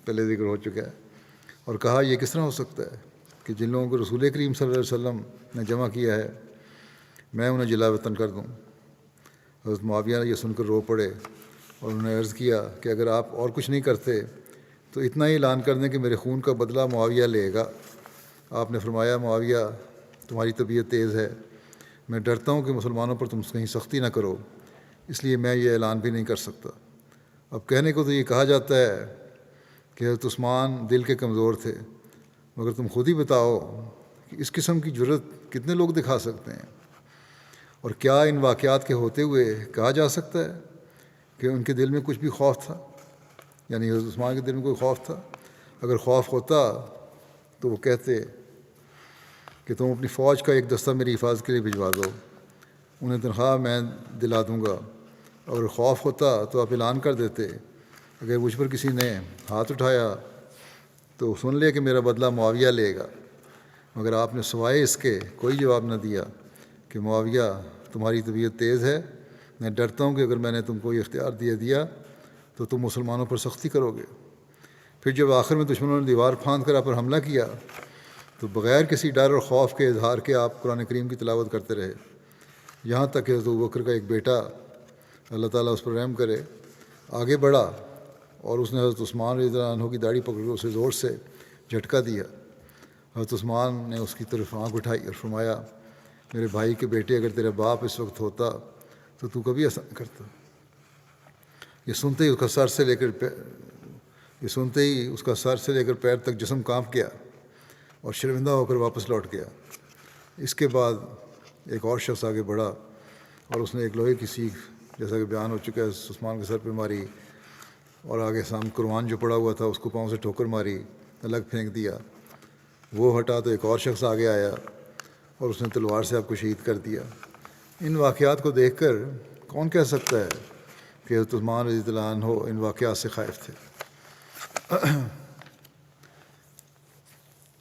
پہلے ذکر ہو چکا ہے، اور کہا یہ کس طرح ہو سکتا ہے کہ جن لوگوں کو رسول کریم صلی اللہ علیہ وسلم نے جمع کیا ہے میں انہیں جلا وطن کر دوں۔ حضرت معاویہ نے یہ سن کر رو پڑے اور انہوں نے عرض کیا کہ اگر آپ اور کچھ نہیں کرتے تو اتنا ہی اعلان کر دیں کہ میرے خون کا بدلہ معاویہ لے گا۔ آپ نے فرمایا معاویہ تمہاری طبیعت تیز ہے، میں ڈرتا ہوں کہ مسلمانوں پر تم کہیں سختی نہ کرو، اس لیے میں یہ اعلان بھی نہیں کر سکتا۔ اب کہنے کو تو یہ کہا جاتا ہے کہ حضرت عثمان دل کے کمزور تھے، مگر تم خود ہی بتاؤ کہ اس قسم کی جرت کتنے لوگ دکھا سکتے ہیں؟ اور کیا ان واقعات کے ہوتے ہوئے کہا جا سکتا ہے کہ ان کے دل میں کچھ بھی خوف تھا؟ یعنی حضرت عثمان کے دل میں کوئی خوف تھا؟ اگر خوف ہوتا تو وہ کہتے کہ تم اپنی فوج کا ایک دستہ میری حفاظت کے لیے بھجوا دو، انہیں تنخواہ میں دلا دوں گا۔ اگر خوف ہوتا تو آپ اعلان کر دیتے، اگر مجھ پر کسی نے ہاتھ اٹھایا تو سن لے کہ میرا بدلہ معاویہ لے گا۔ مگر آپ نے سوائے اس کے کوئی جواب نہ دیا کہ معاویہ تمہاری طبیعت تیز ہے، میں ڈرتا ہوں کہ اگر میں نے تم کو یہ اختیار دیا تو تم مسلمانوں پر سختی کرو گے۔ پھر جب آخر میں دشمنوں نے دیوار پھاند کر آپ پر حملہ کیا تو بغیر کسی ڈر اور خوف کے اظہار کے آپ قرآن کریم کی تلاوت کرتے رہے، یہاں تک کہ حضرت ابوبکر کا ایک بیٹا، اللہ تعالیٰ اس پر رحم کرے، آگے بڑھا اور اس نے حضرت عثمان رضی اللہ عنہ کی داڑھی پکڑ کر اسے زور سے جھٹکا دیا۔ حضرت عثمان نے اس کی طرف آنکھ اٹھائی اور فرمایا، میرے بھائی کے بیٹے، اگر تیرا باپ اس وقت ہوتا تو کبھی ایسا نہ کرتا۔ یہ سنتے ہی اس کا سر سے لے کر پیر تک جسم کانپ گیا اور شرمندہ ہو کر واپس لوٹ گیا۔ اس کے بعد ایک اور شخص آگے بڑھا اور اس نے ایک لوہے کی سیخ، جیسا کہ بیان ہو چکا ہے، عثمان کے سر پہ ماری اور آگے سامنے قرآن جو پڑا ہوا تھا اس کو پاؤں سے ٹھوکر ماری، الگ پھینک دیا۔ وہ ہٹا تو ایک اور شخص آگے آیا اور اس نے تلوار سے آپ کو شہید کر دیا۔ ان واقعات کو دیکھ کر کون کہہ سکتا ہے کہ حضرت عثمان رضی اللہ عنہ ان واقعات سے خائف تھے؟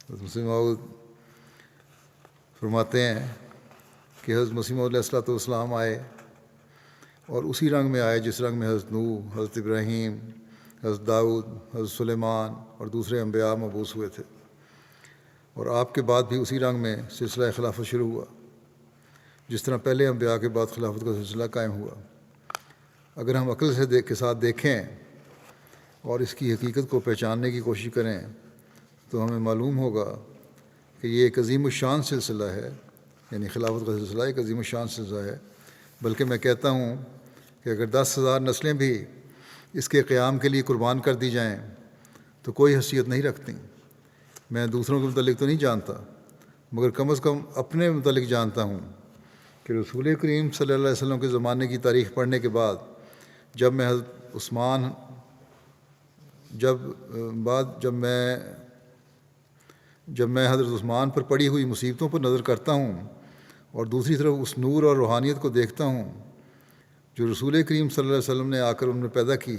حضرت مسیح موعود فرماتے ہیں کہ حضرت مسیح موعود علیہ السلام آئے اور اسی رنگ میں آئے جس رنگ میں حضرت نوح، حضرت ابراہیم، حضرت داؤد، حضرت سلیمان اور دوسرے انبیاء مبعوث ہوئے تھے، اور آپ کے بعد بھی اسی رنگ میں سلسلہ خلافت شروع ہوا، جس طرح پہلے انبیاء کے بعد خلافت کا سلسلہ قائم ہوا۔ اگر ہم عقل کے ساتھ دیکھیں اور اس کی حقیقت کو پہچاننے کی کوشش کریں تو ہمیں معلوم ہوگا کہ یہ ایک عظیم الشان سلسلہ ہے، یعنی خلافت کا سلسلہ ایک عظیم الشان سلسلہ ہے۔ بلکہ میں کہتا ہوں کہ اگر 10,000 نسلیں بھی اس کے قیام کے لیے قربان کر دی جائیں تو کوئی حیثیت نہیں رکھتی۔ میں دوسروں کے متعلق تو نہیں جانتا، مگر کم از کم اپنے متعلق جانتا ہوں کہ رسول کریم صلی اللہ علیہ وسلم کے زمانے کی تاریخ پڑھنے کے بعد جب میں حضرت عثمان پر پڑی ہوئی مصیبتوں پر نظر کرتا ہوں اور دوسری طرف اس نور اور روحانیت کو دیکھتا ہوں جو رسول کریم صلی اللہ علیہ وسلم نے آ کر ان میں پیدا کی،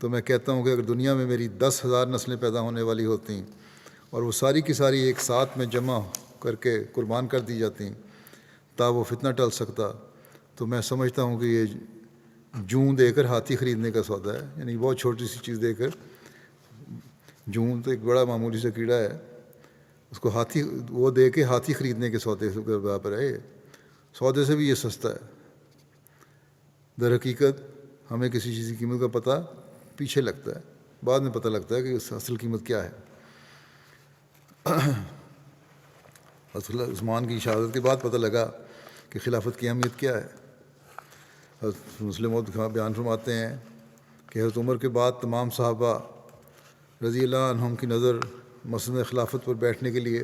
تو میں کہتا ہوں کہ اگر دنیا میں میری 10,000 نسلیں پیدا ہونے والی ہوتیں اور وہ ساری کی ساری ایک ساتھ میں جمع کر کے قربان کر دی جاتیں تا وہ فتنہ ٹل سکتا، تو میں سمجھتا ہوں کہ یہ جوں دے کر ہاتھی خریدنے کا سودا ہے، یعنی بہت چھوٹی سی چیز دے کر، جوں تو ایک بڑا معمولی سا کیڑا ہے، اس کو وہ دے کے ہاتھی خریدنے کے سودے سے برابر ہے۔ سودے سے بھی یہ سستا ہے۔ در حقیقت ہمیں کسی چیز کی قیمت کا پتہ پیچھے لگتا ہے، بعد میں پتہ لگتا ہے کہ اس اصل قیمت کیا ہے۔ عثمان کی شہادت کے بعد پتہ لگا کہ خلافت کی اہمیت کیا ہے۔ حضرت مسلم موعود بیان فرماتے ہیں کہ حضرت عمر کے بعد تمام صحابہ رضی اللہ عنہم کی نظر مسند خلافت پر بیٹھنے کے لیے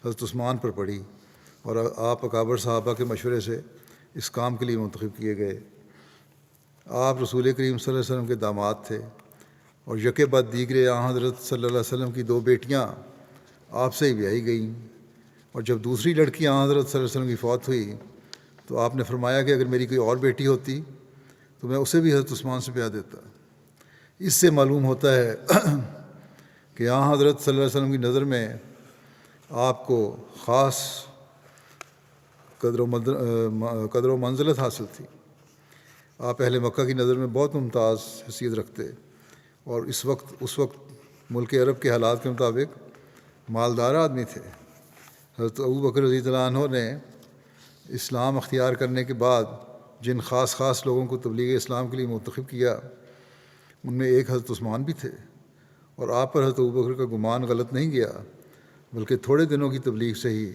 حضرت عثمان پر پڑی، اور آپ اکابر صحابہ کے مشورے سے اس کام کے لیے منتخب کیے گئے۔ آپ رسول کریم صلی اللہ علیہ وسلم کے داماد تھے، اور یکے بعد دیگرے حضرت صلی اللہ علیہ وسلم کی 2 بیٹیاں آپ سے ہی بیائی گئیں، اور جب دوسری لڑکی حضرت صلی اللہ علیہ وسلم کی فوت ہوئی تو آپ نے فرمایا کہ اگر میری کوئی اور بیٹی ہوتی تو میں اسے بھی حضرت عثمان سے بیاہ دیتا۔ اس سے معلوم ہوتا ہے کہ حضرت صلی اللہ علیہ وسلم کی نظر میں آپ کو خاص قدر و منزلت حاصل تھی۔ آپ اہل مکہ کی نظر میں بہت ممتاز حیثیت رکھتے، اور اس وقت ملک عرب کے حالات کے مطابق مالدار آدمی تھے۔ حضرت ابوبکر رضی اللہ عنہ نے اسلام اختیار کرنے کے بعد جن خاص لوگوں کو تبلیغ اسلام کے لیے منتخب کیا ان میں ایک حضرت عثمان بھی تھے، اور آپ پر حضرت ابوبکر کا گمان غلط نہیں گیا، بلکہ تھوڑے دنوں کی تبلیغ سے ہی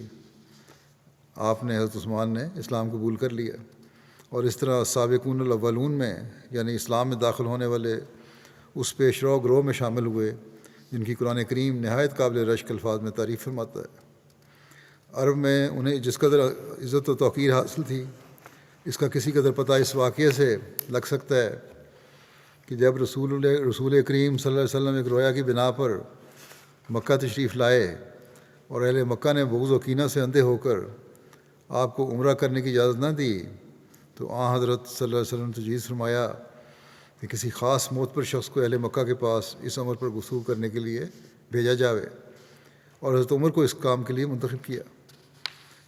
آپ نے حضرت عثمان نے اسلام قبول کر لیا، اور اس طرح سابقون الاولون میں یعنی اسلام میں داخل ہونے والے اس پیش رو گروہ میں شامل ہوئے جن کی قرآن کریم نہایت قابل رشک الفاظ میں تعریف فرماتا ہے۔ عرب میں انہیں جس قدر عزت و توقیر حاصل تھی، اس کا کسی قدر پتہ اس واقعے سے لگ سکتا ہے کہ جب رسول کریم صلی اللہ علیہ وسلم ایک رویا کی بنا پر مکہ تشریف لائے اور اہل مکہ نے بغض و کینہ سے اندھے ہو کر آپ کو عمرہ کرنے کی اجازت نہ دی، تو حضرت صلی اللہ علیہ وسلم نے تجویز فرمایا کہ کسی خاص معتبر شخص کو اہل مکہ کے پاس اس امر پر گفتگو کرنے کے لیے بھیجا جاوے، اور حضرت عمر کو اس کام کے لیے منتخب کیا۔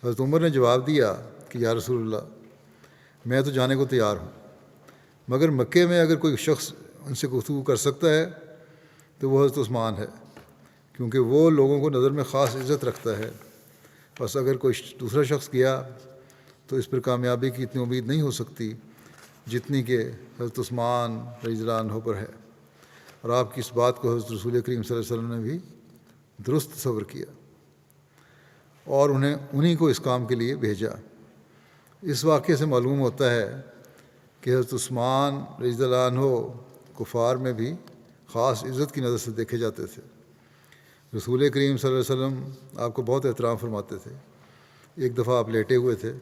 حضرت عمر نے جواب دیا کہ یا رسول اللہ، میں تو جانے کو تیار ہوں، مگر مکے میں اگر کوئی شخص ان سے گفتگو کر سکتا ہے تو وہ حضرت عثمان ہے، کیونکہ وہ لوگوں کو نظر میں خاص عزت رکھتا ہے۔ بس اگر کوئی دوسرا شخص گیا تو اس پر کامیابی کی اتنی امید نہیں ہو سکتی جتنی کہ حضرت عثمان رضی اللہ عنہ پر ہے۔ اور آپ کی اس بات کو حضرت رسول کریم صلی اللہ علیہ وسلم نے بھی درست تصور کیا اور انہیں کو اس کام کے لیے بھیجا۔ اس واقعے سے معلوم ہوتا ہے کہ حضرت عثمان رضی اللہ عنہ کفار میں بھی خاص عزت کی نظر سے دیکھے جاتے تھے۔ رسول کریم صلی اللہ علیہ وسلم آپ کو بہت احترام فرماتے تھے۔ ایک دفعہ آپ لیٹے ہوئے تھے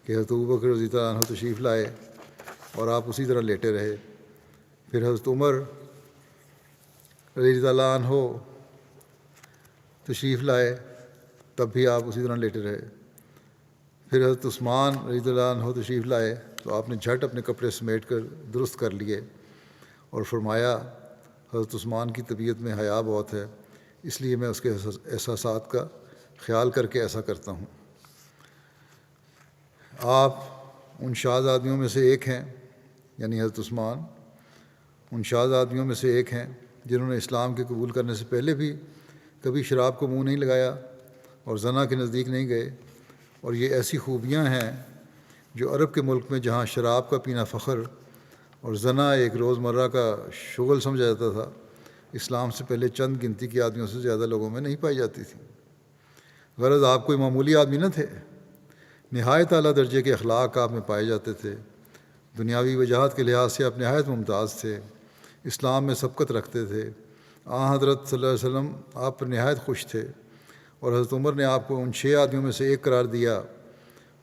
کہ حضرت ابوبکر رضی اللہ عنہ تشریف لائے اور آپ اسی طرح لیٹے رہے۔ پھر حضرت عمر رضی اللہ عنہ تشریف لائے، تب بھی آپ اسی طرح لیٹے رہے۔ پھر حضرت عثمان رضی اللہ عنہ تشریف لائے تو آپ نے جھٹ اپنے کپڑے سمیٹ کر درست کر لیے اور فرمایا حضرت عثمان کی طبیعت میں حیا بہت ہے، اس لیے میں اس کے احساسات کا خیال کر کے ایسا کرتا ہوں۔ آپ ان شاذ آدمیوں میں سے ایک ہیں، یعنی حضرت عثمان ان شاذ آدمیوں میں سے ایک ہیں جنہوں نے اسلام کے قبول کرنے سے پہلے بھی کبھی شراب کو منہ نہیں لگایا اور زنا کے نزدیک نہیں گئے، اور یہ ایسی خوبیاں ہیں جو عرب کے ملک میں جہاں شراب کا پینا فخر اور زنا ایک روزمرہ کا شغل سمجھا جاتا تھا، اسلام سے پہلے چند گنتی کے آدمیوں سے زیادہ لوگوں میں نہیں پائی جاتی تھی۔ غرض آپ کوئی معمولی آدمی نہ تھے، نہایت اعلیٰ درجے کے اخلاق آپ میں پائے جاتے تھے، دنیاوی وجاہت کے لحاظ سے آپ نہایت ممتاز تھے، اسلام میں سبقت رکھتے تھے۔ حضرت صلی اللہ علیہ وسلم آپ پر نہایت خوش تھے، اور حضرت عمر نے آپ کو ان 6 آدمیوں میں سے ایک قرار دیا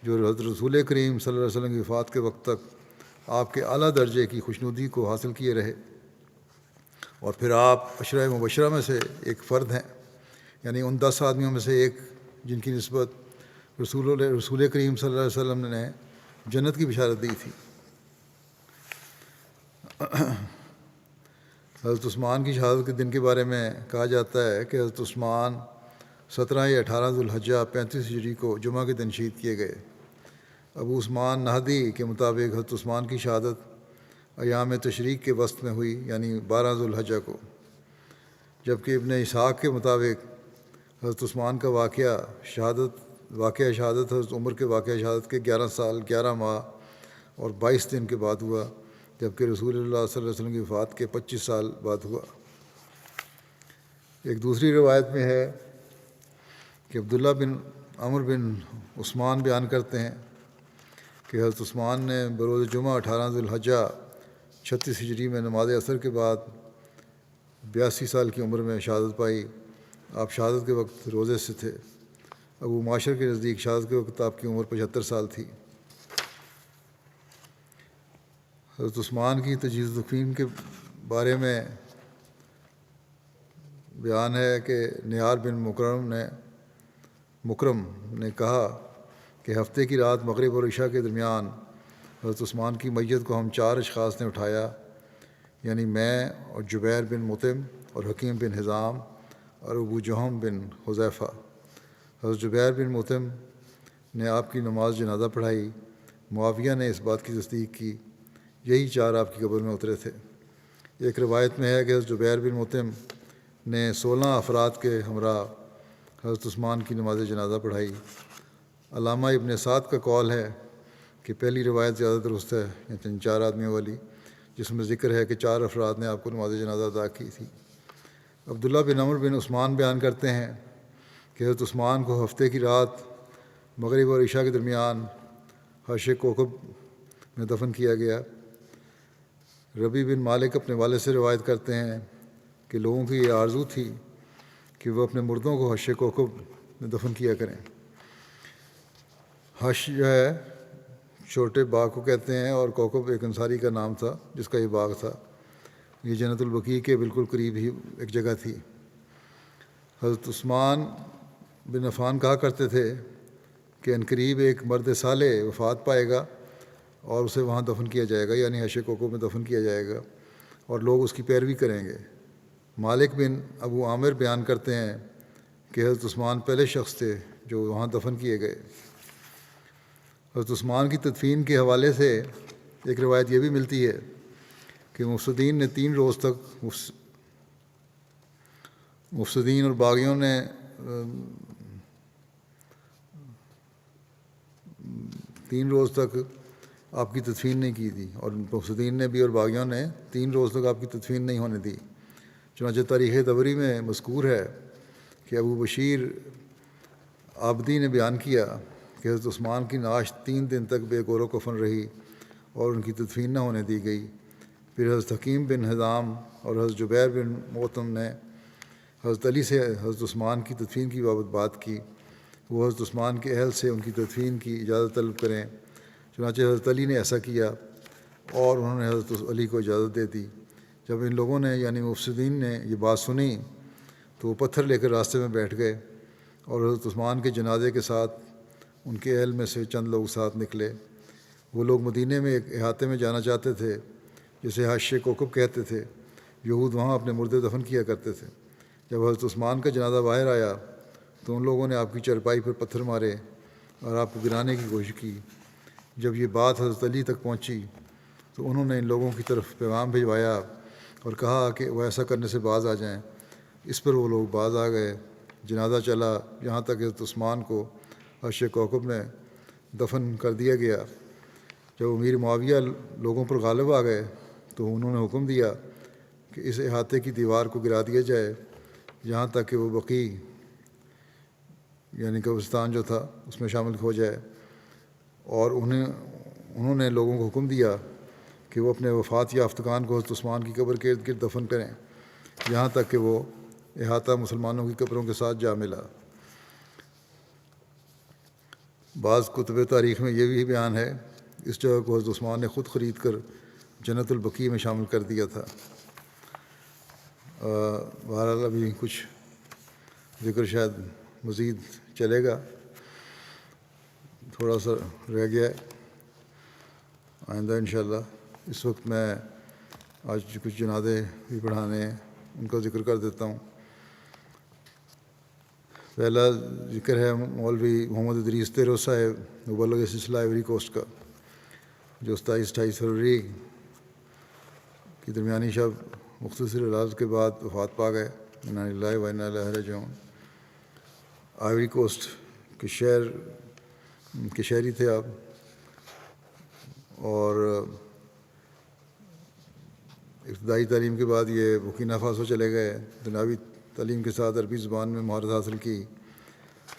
جو حضرت رسول کریم صلی اللہ علیہ وسلم کی وفات کے وقت تک آپ کے اعلیٰ درجے کی خوشنودی کو حاصل کیے رہے، اور پھر آپ عشرہ مبشرہ میں سے ایک فرد ہیں، یعنی ان 10 آدمیوں میں سے ایک جن کی نسبت رسول کریم صلی اللہ علیہ وسلم نے جنت کی بشارت دی تھی۔ حضرت عثمان کی شہادت کے دن کے بارے میں کہا جاتا ہے کہ حضرت عثمان 17 یا 18 ذوالحجہ 35 ہجری کو جمعہ کے دن شہید کیے گئے۔ ابو عثمان نہدی کے مطابق حضرت عثمان کی شہادت ایام تشریق کے وسط میں ہوئی، یعنی 12 ذوالحجہ کو، جبکہ ابن اسحاق کے مطابق حضرت عثمان کا واقعہ شہادت حضرت عمر کے واقعہ شہادت کے 11 سال 11 ماہ اور 22 دن کے بعد ہوا، جبکہ رسول اللہ صلی اللہ علیہ وسلم کی وفات کے 25 سال بعد ہوا۔ ایک دوسری روایت میں ہے کہ عبداللہ بن عمر بن عثمان بیان کرتے ہیں کہ حضرت عثمان نے بروز جمعہ 18 ذوالحجہ 36 ہجری میں نماز عصر کے بعد 82 سال کی عمر میں شہادت پائی۔ آپ شہادت کے وقت روزے سے تھے۔ ابو معاشر کے نزدیک شہادت کے وقت آپ کی عمر 75 سال تھی۔ حضرت عثمان کی تجہیز تکفین کے بارے میں بیان ہے کہ نیار بن مکرم نے کہا کہ ہفتے کی رات مغرب اور عشاء کے درمیان حضرت عثمان کی میت کو ہم 4 اشخاص نے اٹھایا، یعنی میں اور جبیر بن مطعم اور حکیم بن حزام اور ابو جہم بن حذیفہ۔ حضرت جبیر بن مطعم نے آپ کی نماز جنازہ پڑھائی۔ معاویہ نے اس بات کی تصدیق کی، یہی 4 آپ کی قبر میں اترے تھے۔ ایک روایت میں ہے کہ حضرت جبیر بن مطعم نے 16 افراد کے ہمراہ حضرت عثمان کی نماز جنازہ پڑھائی۔ علامہ ابن سعد کا قول ہے کہ پہلی روایت زیادہ درست ہے، یعنی 4 آدمیوں والی، جس میں ذکر ہے کہ 4 افراد نے آپ کو نماز جنازہ ادا کی تھی۔ عبداللہ بن عمر بن عثمان بیان کرتے ہیں کہ حضرت عثمان کو ہفتے کی رات مغرب اور عشاء کے درمیان حش کوکب میں دفن کیا گیا۔ ربی بن مالک اپنے والد سے روایت کرتے ہیں کہ لوگوں کی یہ آرزو تھی کہ وہ اپنے مردوں کو حش کوکب میں دفن کیا کریں۔ حش جو ہے چھوٹے باغ کو کہتے ہیں، اور کوکب ایک انصاری کا نام تھا جس کا یہ باغ تھا۔ یہ جنت البقیع کے بالکل قریب ہی ایک جگہ تھی۔ حضرت عثمان بن عفان کہا کرتے تھے کہ عنقریب ایک مرد صالح وفات پائے گا اور اسے وہاں دفن کیا جائے گا، یعنی حش کوکب میں دفن کیا جائے گا، اور لوگ اس کی پیروی کریں گے۔ مالک بن ابو عامر بیان کرتے ہیں کہ حضرت عثمان پہلے شخص تھے جو وہاں دفن کیے گئے۔ حضرت عثمان کی تدفین کے حوالے سے ایک روایت یہ بھی ملتی ہے کہ مفسدین نے 3 روز تک مفسدین اور باغیوں نے 3 روز تک آپ کی تدفین نہیں کی تھی، اور مفسدین نے بھی اور باغیوں نے 3 روز تک آپ کی تدفین نہیں ہونے دی۔ چنانچہ تاریخ طبری میں مذکور ہے کہ ابو بشیر عابدی نے بیان کیا کہ حضرت عثمان کی نعش 3 دن تک بے گور و کفن رہی اور ان کی تدفین نہ ہونے دی گئی۔ پھر حضرت حکیم بن حزام اور حضرت جبیر بن معتم نے حضرت علی سے حضرت عثمان کی تدفین کی بابت بات کی، وہ حضرت عثمان کے اہل سے ان کی تدفین کی اجازت طلب کریں۔ چنانچہ حضرت علی نے ایسا کیا اور انہوں نے حضرت علی کو اجازت دے دی۔ جب ان لوگوں نے یعنی مفسدین نے یہ بات سنی تو وہ پتھر لے کر راستے میں بیٹھ گئے، اور حضرت عثمان کے جنازے کے ساتھ ان کے اہل میں سے چند لوگ ساتھ نکلے۔ وہ لوگ مدینے میں ایک احاطے میں جانا چاہتے تھے جسے حش کوکب کہتے تھے۔ یہود وہاں اپنے مردے دفن کیا کرتے تھے۔ جب حضرت عثمان کا جنازہ باہر آیا تو ان لوگوں نے آپ کی چرپائی پر پتھر مارے اور آپ کو گرانے کی کوشش کی۔ جب یہ بات حضرت علی تک پہنچی تو انہوں نے ان لوگوں کی طرف پیغام بھجوایا اور کہا کہ وہ ایسا کرنے سے باز آ جائیں۔ اس پر وہ لوگ باز آ گئے۔ جنازہ چلا یہاں تک حضرت عثمان کو حش کوکب میں دفن کر دیا گیا۔ جب امیر معاویہ لوگوں پر غالب آ گئے تو انہوں نے حکم دیا کہ اس احاطے کی دیوار کو گرا دیا جائے یہاں تک کہ وہ بقیع یعنی قبرستان جو تھا اس میں شامل ہو جائے، اور انہوں نے لوگوں کو حکم دیا کہ وہ اپنے وفات یافتگان کو حضرت عثمان کی قبر کے ارد گرد دفن کریں یہاں تک کہ وہ احاطہ مسلمانوں کی قبروں کے ساتھ جا ملا۔ بعض کتب تاریخ میں یہ بھی بیان ہے اس جگہ کو حضرت عثمان نے خود خرید کر جنت البقیع میں شامل کر دیا تھا۔ بہرحال ابھی کچھ ذکر شاید مزید چلے گا، تھوڑا سا رہ گیا ہے، آئندہ انشاءاللہ۔ اس وقت میں آج کچھ جنازے بھی پڑھانے ہیں، ان کا ذکر کر دیتا ہوں۔ پہلا ذکر ہے مولوی محمد ادریس تیرو صاحب مبلغ سلسلہ ایوری کوسٹ کا، جو 27-28 فروری کی درمیانی شب مختصر علاج کے بعد وفات پا گئے۔ انا للہ و انا الیہ راجعون۔ آئیوری کوسٹ کے شہری تھے آپ، اور ابتدائی تعلیم کے بعد یہ برکینا فاسو چلے گئے۔ دنیاوی تعلیم کے ساتھ عربی زبان میں مہارت حاصل کی۔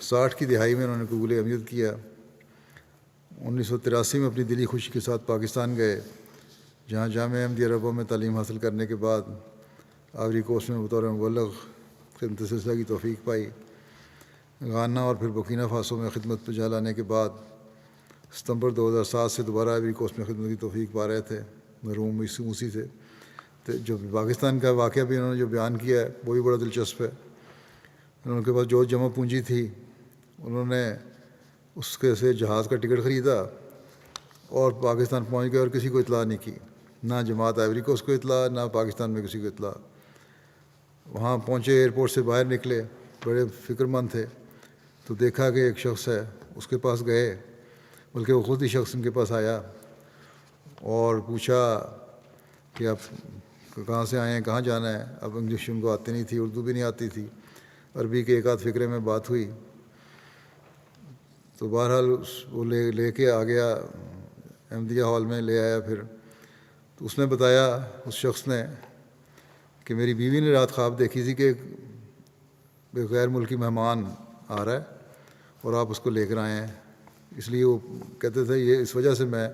60 کی دہائی میں انہوں نے قبول احمدیت کیا۔ 1983 میں اپنی دلی خوشی کے ساتھ پاکستان گئے، جہاں جامعہ احمدیہ ربوہ میں تعلیم حاصل کرنے کے بعد آئیوری کوسٹ میں بطور مبلغ خدمت سلسلہ کی توفیق پائی۔ گانا اور پھر برکینا فاسو میں خدمت پہ جا لانے کے بعد ستمبر 2007 سے دوبارہ آئیوری کوسٹ میں خدمت کی توفیق پا رہے تھے، مرحوم موسی سے۔ تو جو پاکستان کا واقعہ بھی انہوں نے جو بیان کیا ہے وہ بھی بڑا دلچسپ ہے۔ ان کے پاس جو جمع پونجی تھی انہوں نے اس کے سے جہاز کا ٹکٹ خریدا اور پاکستان پہنچ گئے اور کسی کو اطلاع نہیں کی، نہ جماعت آئیوری کوسٹ کو اطلاع، نہ پاکستان میں کسی کو اطلاع۔ وہاں پہنچے، ایئرپورٹ سے باہر نکلے، بڑے فکر مند تھے، تو دیکھا کہ ایک شخص ہے، اس کے پاس گئے، بلکہ وہ خود ہی شخص ان کے پاس آیا اور پوچھا کہ آپ کہاں سے آئے ہیں، کہاں جانا ہے۔ اب انگلش ان کو آتی نہیں تھی، اردو بھی نہیں آتی تھی، عربی کے ایک آدھ فقرے میں بات ہوئی۔ تو بہرحال وہ لے کے آ گیا احمدیہ ہال میں، لے آیا۔ پھر تو اس نے بتایا، اس شخص نے، کہ میری بیوی نے رات خواب دیکھی تھی کہ ایک غیر ملکی مہمان آ رہا ہے اور آپ اس کو لے کر آئے ہیں۔ اس لیے وہ کہتے تھے یہ اس وجہ سے میں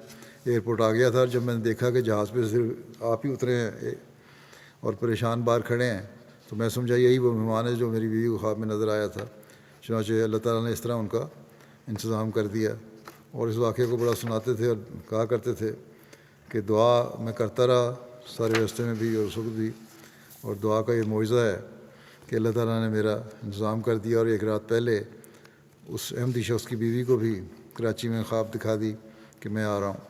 ایئرپورٹ آ گیا تھا، جب میں نے دیکھا کہ جہاز پہ صرف آپ ہی اترے ہیں اور پریشان باہر کھڑے ہیں، تو میں سمجھا یہی وہ مہمان ہے جو میری بیوی کو خواب میں نظر آیا تھا۔ چنانچہ اللہ تعالیٰ نے اس طرح ان کا انتظام کر دیا۔ اور اس واقعے کو بڑا سناتے تھے اور کہا کرتے تھے کہ دعا میں کرتا رہا سارے راستے میں بھی اور اس وقت بھی، اور دعا کا یہ معجزہ ہے کہ اللہ تعالیٰ نے میرا انتظام کر دیا، اور ایک رات پہلے اس احمدی شخص کی بیوی کو بھی کراچی میں خواب دکھا دی کہ میں آ رہا ہوں۔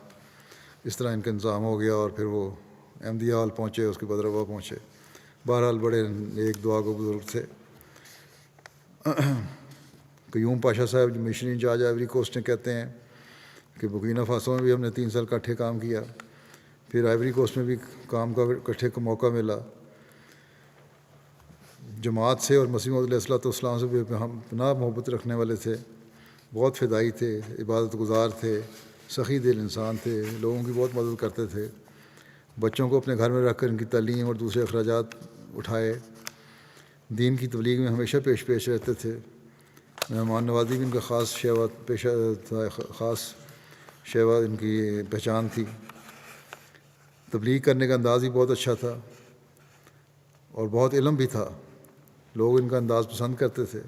اس طرح ان کا انتظام ہو گیا اور پھر وہ احمدیہ ہال پہنچے، اس کے بعد روا پہنچے۔ بہرحال بڑے ایک دعا کو بزرگ تھے۔ قیوم پاشا صاحب جو مشنری انچارج آئیوری کوسٹ نے کہتے ہیں کہ برکینا فاسو میں بھی ہم نے 3 سال اکٹھے کام کیا، پھر آئیوری کوسٹ میں بھی کام کا اکٹھے کا موقع ملا۔ جماعت سے اور مسیح موعود علیہ الصلوۃ والسلام سے بھی ہم پناہ محبت رکھنے والے تھے، بہت فدائی تھے، عبادت گزار تھے، سخی دل انسان تھے، لوگوں کی بہت مدد کرتے تھے، بچوں کو اپنے گھر میں رکھ کر ان کی تعلیم اور دوسرے اخراجات اٹھائے، دین کی تبلیغ میں ہمیشہ پیش رہتے تھے۔ مہمان نوازی بھی ان کا خاص شیوا ان کی پہچان تھی۔ تبلیغ کرنے کا انداز بھی بہت اچھا تھا اور بہت علم بھی تھا، لوگ ان کا انداز پسند کرتے تھے۔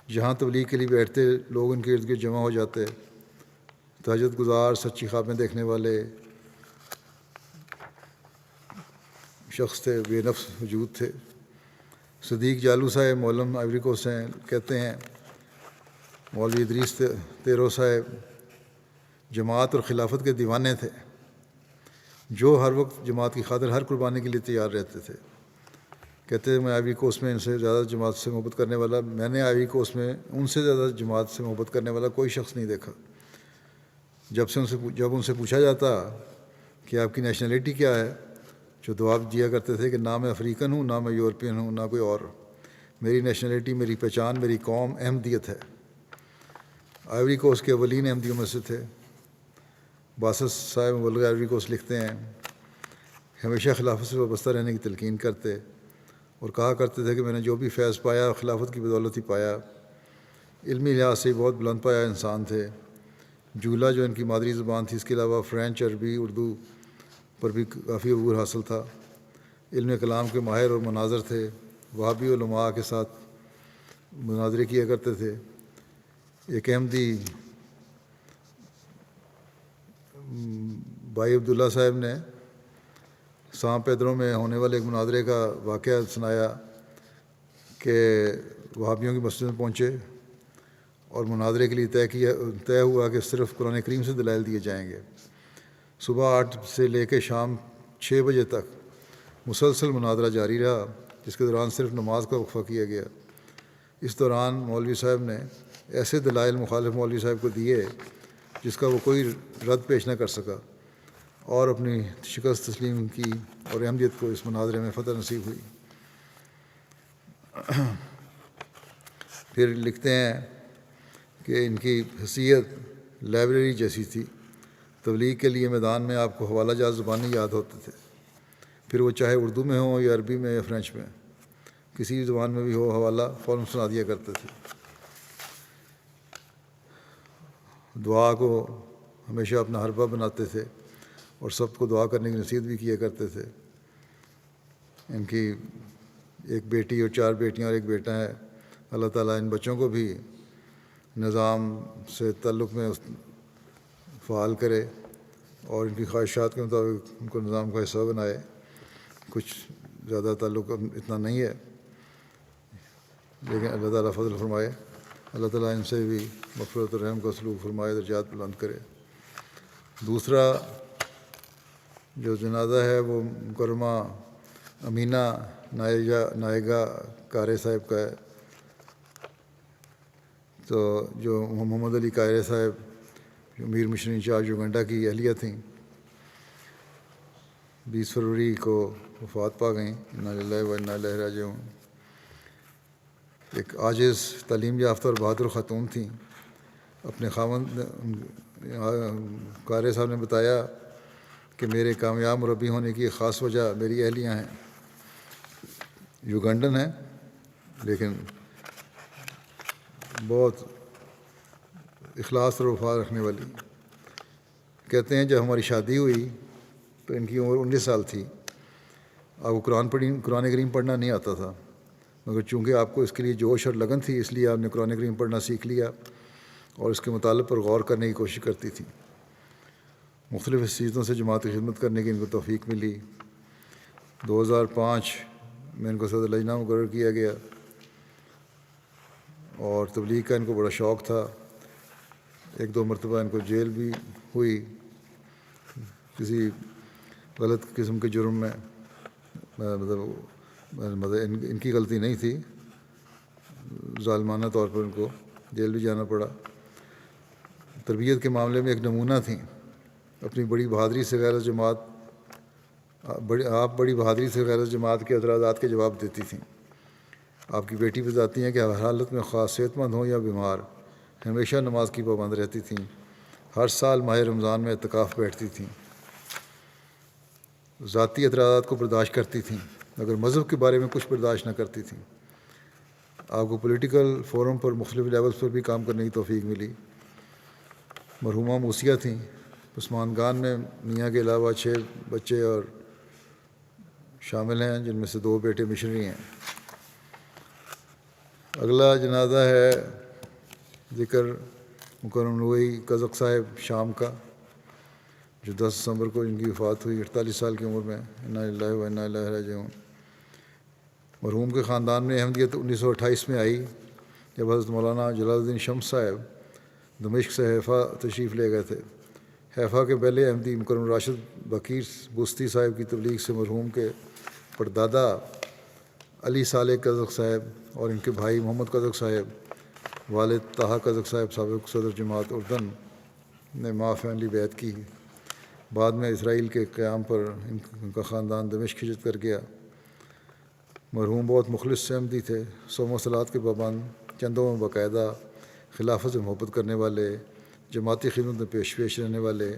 جہاں تبلیغ کے لیے بیٹھتے لوگ ان کے ارد گرد جمع ہو جاتے، تہجد گزار، سچی خوابیں دیکھنے والے شخص تھے، بے نفس وجود تھے۔ صدیق جالو صاحب مولم آئیوری کوسٹ ہیں، کہتے ہیں مولوی ادریس تیرو صاحب جماعت اور خلافت کے دیوانے تھے، جو ہر وقت جماعت کی خاطر ہر قربانی کے لیے تیار رہتے تھے۔ کہتے ہیں میں آئیوری کوسٹ میں ان سے زیادہ جماعت سے محبت کرنے والا، میں نے آئیوری کوسٹ میں ان سے زیادہ جماعت سے محبت کرنے والا کوئی شخص نہیں دیکھا۔ جب ان سے پوچھا جاتا کہ آپ کی نیشنلٹی کیا ہے، جو جواب دیا کرتے تھے کہ نہ میں افریقن ہوں، نہ میں یورپین ہوں، نہ کوئی اور، میری نیشنلٹی، میری پہچان، میری قوم احمدیت ہے۔ آئیوری کوسٹ کے اولین احمدیوں میں سے تھے۔ باسس صاحب مبلغ آئیوری کوسٹ لکھتے ہیں ہمیشہ خلافت سے وابستہ رہنے کی تلقین کرتے اور کہا کرتے تھے کہ میں نے جو بھی فیض پایا خلافت کی بدولت ہی پایا۔ علمی لحاظ سے بہت بلند پایا انسان تھے۔ جولا جو ان کی مادری زبان تھی، اس کے علاوہ فرینچ، عربی، اردو پر بھی کافی عبور حاصل تھا۔ علم کلام کے ماہر اور مناظر تھے، وہابی علماء کے ساتھ مناظرے کیا کرتے تھے۔ ایک احمدی بھائی عبداللہ صاحب نے سان پیدرو میں ہونے والے ایک مناظرے کا واقعہ سنایا کہ وہابیوں کی مسجد میں پہنچے اور مناظرے کے لیے طے ہوا کہ صرف قرآن کریم سے دلائل دیے جائیں گے۔ صبح 8 سے لے کے شام 6 بجے تک مسلسل مناظرہ جاری رہا، جس کے دوران صرف نماز کا وقفہ کیا گیا۔ اس دوران مولوی صاحب نے ایسے دلائل مخالف مولوی صاحب کو دیے جس کا وہ کوئی رد پیش نہ کر سکا، اور اپنی شکست تسلیم کی اور احمدیت کو اس مناظرے میں فتح نصیب ہوئی۔ پھر لکھتے ہیں کہ ان کی حیثیت لائبریری جیسی تھی۔ تبلیغ کے لیے میدان میں آپ کو حوالہ جات زبانی یاد ہوتے تھے، پھر وہ چاہے اردو میں ہوں یا عربی میں یا فرینچ میں، کسی بھی زبان میں بھی ہو، حوالہ فوراً سنا دیا کرتے تھے۔ دعا کو ہمیشہ اپنا حربہ بناتے تھے اور سب کو دعا کرنے کی نصیحت بھی کیا کرتے تھے۔ ان کی ایک بیٹی اور 4 بیٹیاں اور ایک بیٹا ہے۔ اللہ تعالیٰ ان بچوں کو بھی نظام سے تعلق میں فعال کرے اور ان کی خواہشات کے مطابق ان کو نظام کا حصہ بنائے۔ کچھ زیادہ تعلق اتنا نہیں ہے، لیکن اللہ تعالیٰ فضل فرمائے۔ اللہ تعالیٰ ان سے بھی مغفرت و رحم کا سلوک فرمائے، درجات بلند کرے۔ دوسرا جو جنازہ ہے وہ مکرمہ امینہ نائگا کارے صاحب کا ہے۔ تو جو محمد علی کائرے صاحب جو امیر مشنری انچارج یوگنڈا کی اہلیہ تھیں، 20 فروری کو وفات پا گئیں، انا للہ و انا الیہ راجعون۔ ایک عاجز، تعلیم یافتہ اور بہادر خاتون تھیں۔ اپنے خاوند قاری صاحب نے بتایا کہ میرے کامیاب مربی ہونے کی ایک خاص وجہ میری اہلیہ ہیں۔ یوگنڈن ہیں لیکن بہت اخلاص اور وفا رکھنے والی۔ کہتے ہیں جب ہماری شادی ہوئی تو ان کی عمر 19 سال تھی۔ آپ کو قرآن کریم پڑھنا نہیں آتا تھا، مگر چونکہ آپ کو اس کے لیے جوش اور لگن تھی، اس لیے آپ نے قرآن کریم پڑھنا سیکھ لیا اور اس کے مطالب پر غور کرنے کی کوشش کرتی تھیں۔ مختلف حیثیتوں سے جماعت کی خدمت کرنے کی ان کو توفیق ملی۔ 2005 میں ان کو صدر لجنہ مقرر کیا گیا اور تبلیغ کا ان کو بڑا شوق تھا۔ 1-2 مرتبہ ان کو جیل بھی ہوئی کسی غلط قسم کے جرم میں، مطلب ان کی غلطی نہیں تھی، ظالمانہ طور پر ان کو جیل بھی جانا پڑا۔ تربیت کے معاملے میں ایک نمونہ تھیں، اپنی بڑی بہادری سے غیر جماعت بڑی بہادری سے غیر جماعت کے اعتراضات کے جواب دیتی تھیں۔ آپ کی بیٹی بتاتی ہیں کہ ہر حالت میں خاص صحت مند ہوں یا بیمار ہمیشہ نماز کی پابند رہتی تھیں۔ ہر سال ماہ رمضان میں اعتکاف بیٹھتی تھیں۔ ذاتی اعتراضات کو برداشت کرتی تھیں مگر مذہب کے بارے میں کچھ برداشت نہ کرتی تھیں۔ آپ کو پولیٹیکل فورم پر مختلف لیولز پر بھی کام کرنے کی توفیق ملی۔ مرحومہ موسیہ تھیں۔ پسمانگان میں میاں کے علاوہ 6 بچے اور شامل ہیں، جن میں سے 2 بیٹے مشنری ہیں۔ اگلا جنازہ ہے ذکر مکرم نوئی کزک صاحب شام کا، جو 10 دسمبر کو ان کی وفات ہوئی 48 سال کی عمر میں۔ انا للہ و انا الیہ راجعون۔ مرحوم کے خاندان میں احمدیت 1928 میں آئی جب حضرت مولانا جلال الدین شمس صاحب دمشق سے حیفا تشریف لے گئے تھے۔ حیفا کے پہلے احمدی مکرم راشد بکیر بستی صاحب کی تبلیغ سے مرحوم کے پردادا علی صالح کزک صاحب اور ان کے بھائی محمد کزک صاحب، والد طاہا کزک صاحب سابق صدر جماعت اردن نے ماں فیملی بیعت کی۔ بعد میں اسرائیل کے قیام پر ان کا خاندان دمشق ہجرت کر گیا۔ مرحوم بہت مخلص احمدی تھے، صوم و صلات کے پابند، چندوں میں باقاعدہ، خلافت سے محبت کرنے والے، جماعتی خدمت میں پیش رہنے والے،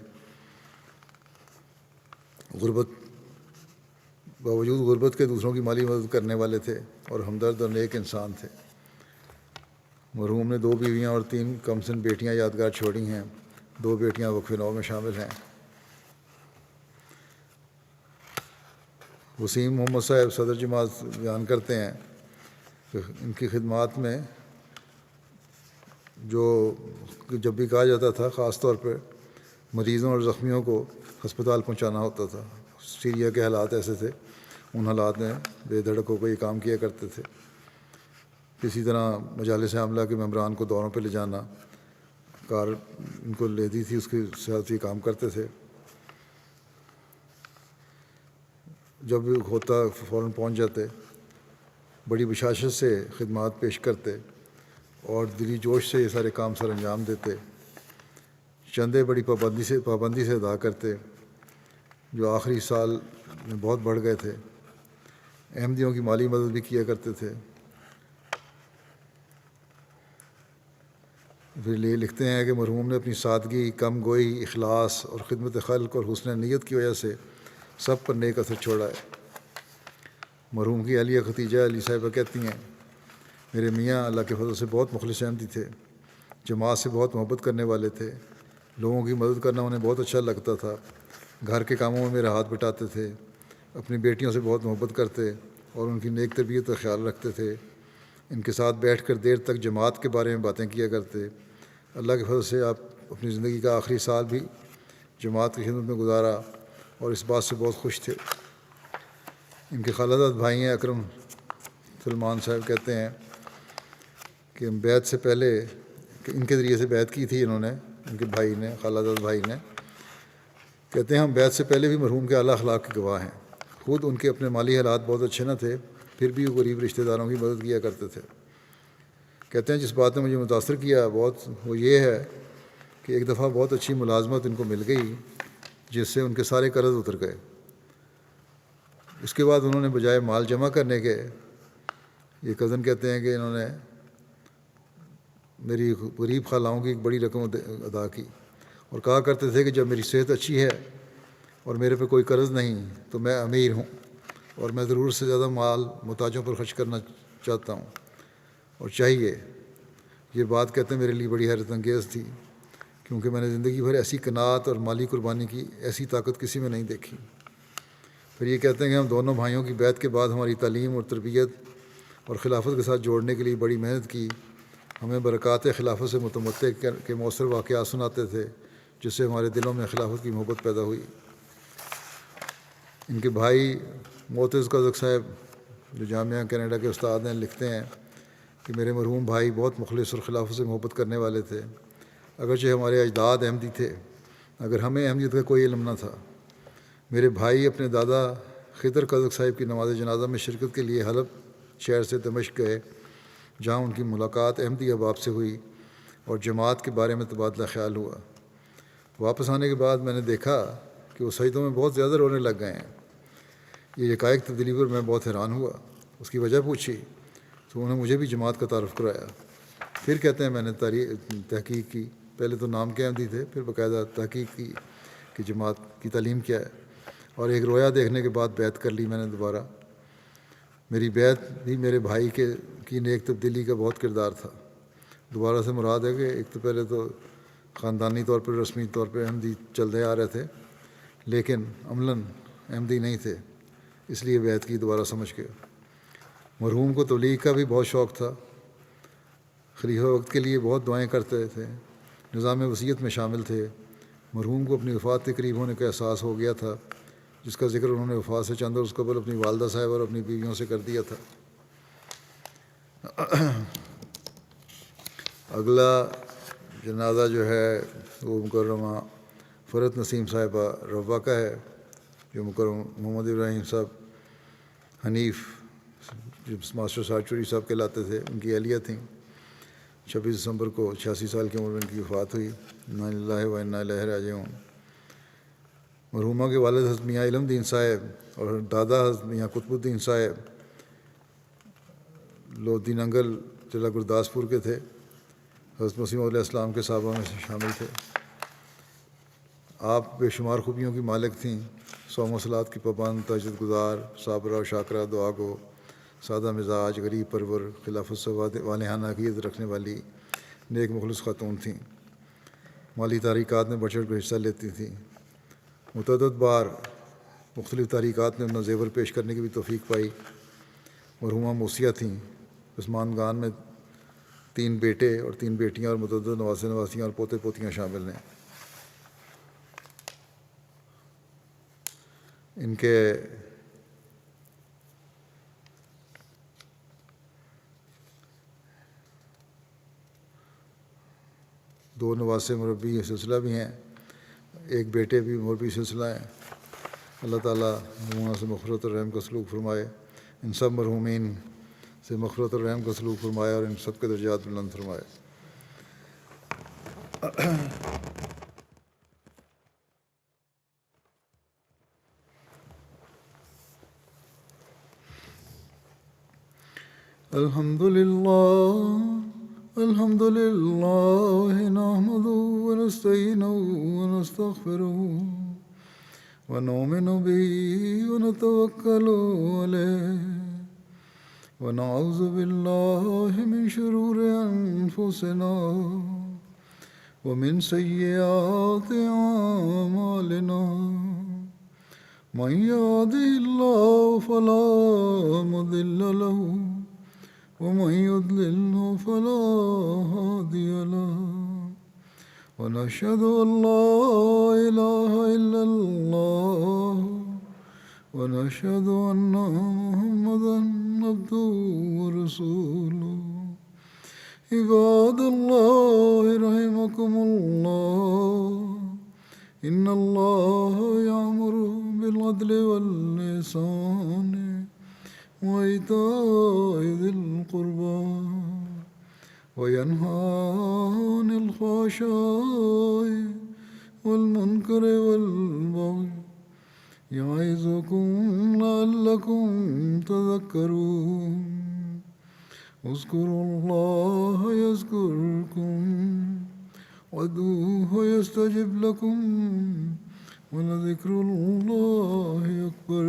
باوجود غربت کے دوسروں کی مالی مدد کرنے والے تھے اور ہمدرد اور نیک انسان تھے۔ مرحوم نے 2 بیویاں اور 3 کمسن بیٹیاں یادگار چھوڑی ہیں۔ 2 بیٹیاں وقف نو میں شامل ہیں۔ وسیم محمد صاحب صدر جماعت بیان کرتے ہیں کہ ان کی خدمات میں جب بھی کہا جاتا تھا، خاص طور پر مریضوں اور زخمیوں کو ہسپتال پہنچانا ہوتا تھا۔ سیریا کے حالات ایسے تھے، ان حالات میں بے دھڑک ہو کے یہ کام کیا کرتے تھے۔ اسی طرح مجالس عاملہ کے ممبران کو دوروں پہ لے جانا، کار ان کو لیتی تھی، اس کے ساتھ ہی کام کرتے تھے۔ جب بھی ہوتا فوراً پہنچ جاتے، بڑی بشاشت سے خدمات پیش کرتے اور دلی جوش سے یہ سارے کام سر انجام دیتے۔ چندے بڑی پابندی سے ادا کرتے، جو آخری سال میں بہت بڑھ گئے تھے۔ احمدیوں کی مالی مدد بھی کیا کرتے تھے۔ پھر یہ لکھتے ہیں کہ مرحوم نے اپنی سادگی، کم گوئی، اخلاص اور خدمت خلق اور حسن نیت کی وجہ سے سب پر نیک اثر چھوڑا ہے۔ مرحوم کی اہلیہ ختیجہ علی صاحبہ کہتی ہیں، میرے میاں اللہ کے فضل سے بہت مخلص احمدی تھے، جماعت سے بہت محبت کرنے والے تھے، لوگوں کی مدد کرنا انہیں بہت اچھا لگتا تھا، گھر کے کاموں میں میرا ہاتھ بٹاتے تھے، اپنی بیٹیوں سے بہت محبت کرتے اور ان کی نیک تربیت کا خیال رکھتے تھے، ان کے ساتھ بیٹھ کر دیر تک جماعت کے بارے میں باتیں کیا کرتے۔ اللہ کے فضل سے آپ اپنی زندگی کا آخری سال بھی جماعت کی خدمت میں گزارا اور اس بات سے بہت خوش تھے۔ ان کے خالہ بھائی ہیں اکرم سلمان صاحب کہتے ہیں کہ بیعت سے پہلے ان کے ذریعے سے بیعت کی تھی انہوں نے، ان کے بھائی نے، خالہ بھائی نے، کہتے ہیں ہم بیعت سے پہلے بھی مرحوم کے اعلیٰ اخلاق کے گواہ ہیں۔ خود ان کے اپنے مالی حالات بہت اچھے نہ تھے، پھر بھی وہ غریب رشتہ داروں کی مدد کیا کرتے تھے۔ کہتے ہیں جس بات نے مجھے متاثر کیا وہ یہ ہے کہ ایک دفعہ بہت اچھی ملازمت ان کو مل گئی جس سے ان کے سارے قرض اتر گئے۔ اس کے بعد انہوں نے بجائے مال جمع کرنے کے، یہ کزن کہتے ہیں کہ انہوں نے میری غریب خالاؤں کی ایک بڑی رقم ادا کی اور کہا کرتے تھے کہ جب میری صحت اچھی ہے اور میرے پہ کوئی قرض نہیں تو میں امیر ہوں اور میں ضرورت سے زیادہ مال محتاجوں پر خرچ کرنا چاہتا ہوں اور چاہیے۔ یہ بات کہتے ہیں میرے لیے بڑی حیرت انگیز تھی، کیونکہ میں نے زندگی بھر ایسی قناعت اور مالی قربانی کی ایسی طاقت کسی میں نہیں دیکھی۔ پھر یہ کہتے ہیں کہ ہم دونوں بھائیوں کی بیعت کے بعد ہماری تعلیم اور تربیت اور خلافت کے ساتھ جوڑنے کے لیے بڑی محنت کی ہمیں برکات خلافت سے متمتع کے مؤثر واقعات سناتے تھے، جس سے ہمارے دلوں میں خلافت کی محبت پیدا ہوئی۔ ان کے بھائی معتز قزق صاحب جو جامعہ کینیڈا کے استاد ہیں، لکھتے ہیں کہ میرے مرحوم بھائی بہت مخلص اور خلافت سے محبت کرنے والے تھے، اگرچہ ہمارے اجداد احمدی تھے، اگر ہمیں احمدیت کا کوئی علم نہ تھا۔ میرے بھائی اپنے دادا خضر قزق صاحب کی نماز جنازہ میں شرکت کے لیے حلب شہر سے دمشق گئے، جہاں ان کی ملاقات احمدی احباب سے ہوئی اور جماعت کے بارے میں تبادلہ خیال ہوا۔ واپس آنے کے بعد میں نے دیکھا کہ وہ سجدوں میں بہت زیادہ رونے لگ گئے ہیں۔ یہ یکایک تبدیلی پر میں بہت حیران ہوا۔ اس کی وجہ پوچھی تو انہوں نے مجھے بھی جماعت کا تعارف کرایا۔ پھر کہتے ہیں میں نے تحقیق کی، پہلے تو نام کے احمدی تھے، پھر باقاعدہ تحقیق کی کہ جماعت کی تعلیم کیا ہے، اور ایک رویا دیکھنے کے بعد بیعت کر لی میں نے دوبارہ۔ میری بیعت بھی میرے بھائی کی نیک تبدیلی کا بہت کردار تھا۔ دوبارہ سے مراد ہے کہ ایک تو پہلے تو خاندانی طور پر رسمی طور پہ احمدی چلتے آ رہے تھے، لیکن عملاً احمدی نہیں تھے، اس لیے بیعت کی دوبارہ سمجھ کے۔ مرحوم کو تبلیغ کا بھی بہت شوق تھا، خلیفہ وقت کے لیے بہت دعائیں کرتے تھے، نظام وصیت میں شامل تھے۔ مرحوم کو اپنی وفات کے قریب ہونے کا احساس ہو گیا تھا، جس کا ذکر انہوں نے وفات سے چند روز قبل اپنی والدہ صاحب اور اپنی بیویوں سے کر دیا تھا۔ اگلا جنازہ جو ہے وہ مکرمہ فرت نسیم صاحبہ روا کا ہے، جو مکرم محمد ابراہیم صاحب حنیف جو ماسٹر سارچوری صاحب کہلاتے تھے، ان کی اہلیہ تھیں۔ 26 دسمبر کو 86 سال کی عمر میں ان کی وفات ہوئی۔ انا للہ و انا الیہ راجعون۔ مرحومہ کے والد حضرت میاں علم دین صاحب اور دادا حضرت میاں قطب الدین صاحب لودھی ننگل ضلع گرداسپور کے تھے، حضرت مسیح علیہ السلام کے صحابہ میں سے شامل تھے۔ آپ بے شمار خوبیوں کی مالک تھیں، صوم و صلات کی پابند، تہجد گزار، صابرہ و شاکرہ، دعا گو، سادہ مزاج، غریب پرور، خلافت سے والہانہ عقیدت رکھنے والی نیک مخلص خاتون تھیں۔ مالی تحریکات میں بڑھ چڑھ کر حصہ لیتی تھیں۔ متعدد بار مختلف تحریکات میں اپنا زیور پیش کرنے کی بھی توفیق پائی۔ مرحومہ موسیہ تھیں۔ عثمان میں 3 بیٹے اور 3 بیٹیاں اور متعدد نواسے نواسیاں اور پوتے پوتیاں شامل ہیں۔ ان کے دو نواسے مربی سلسلہ بھی ہیں، ایک بیٹے بھی مربی سلسلہ ہیں۔ اللہ تعالیٰ مرحومہ سے مغفرت اور رحم کا سلوک فرمائے، ان سب مرحومین سے مغفرت اور رحم کا سلوک فرمائے اور ان سب کے درجات بلند فرمائے۔ الحمد للہ نحمدہ ونستعینہ ونستغفرہ ونؤمن بہ ونتوکل علیہ ونعوذ باللہ من شرور انفسنا ومن سیئات اعمالنا من یهدہ اللہ فلا مضل له ومن يضلل فلا هادي له ونشهد أن لا إله إلا الله ونشهد أن محمدا عبده ورسوله عباد الله رحمكم الله إن الله يأمر بالعدل والإحسان وإيتاء ذي القربى وينهى عن الفحشاء والمنكر والبغي يعظكم لعلكم تذكرون اذكروا الله يذكركم وادعوه يستجب لكم ولذكر الله أكبر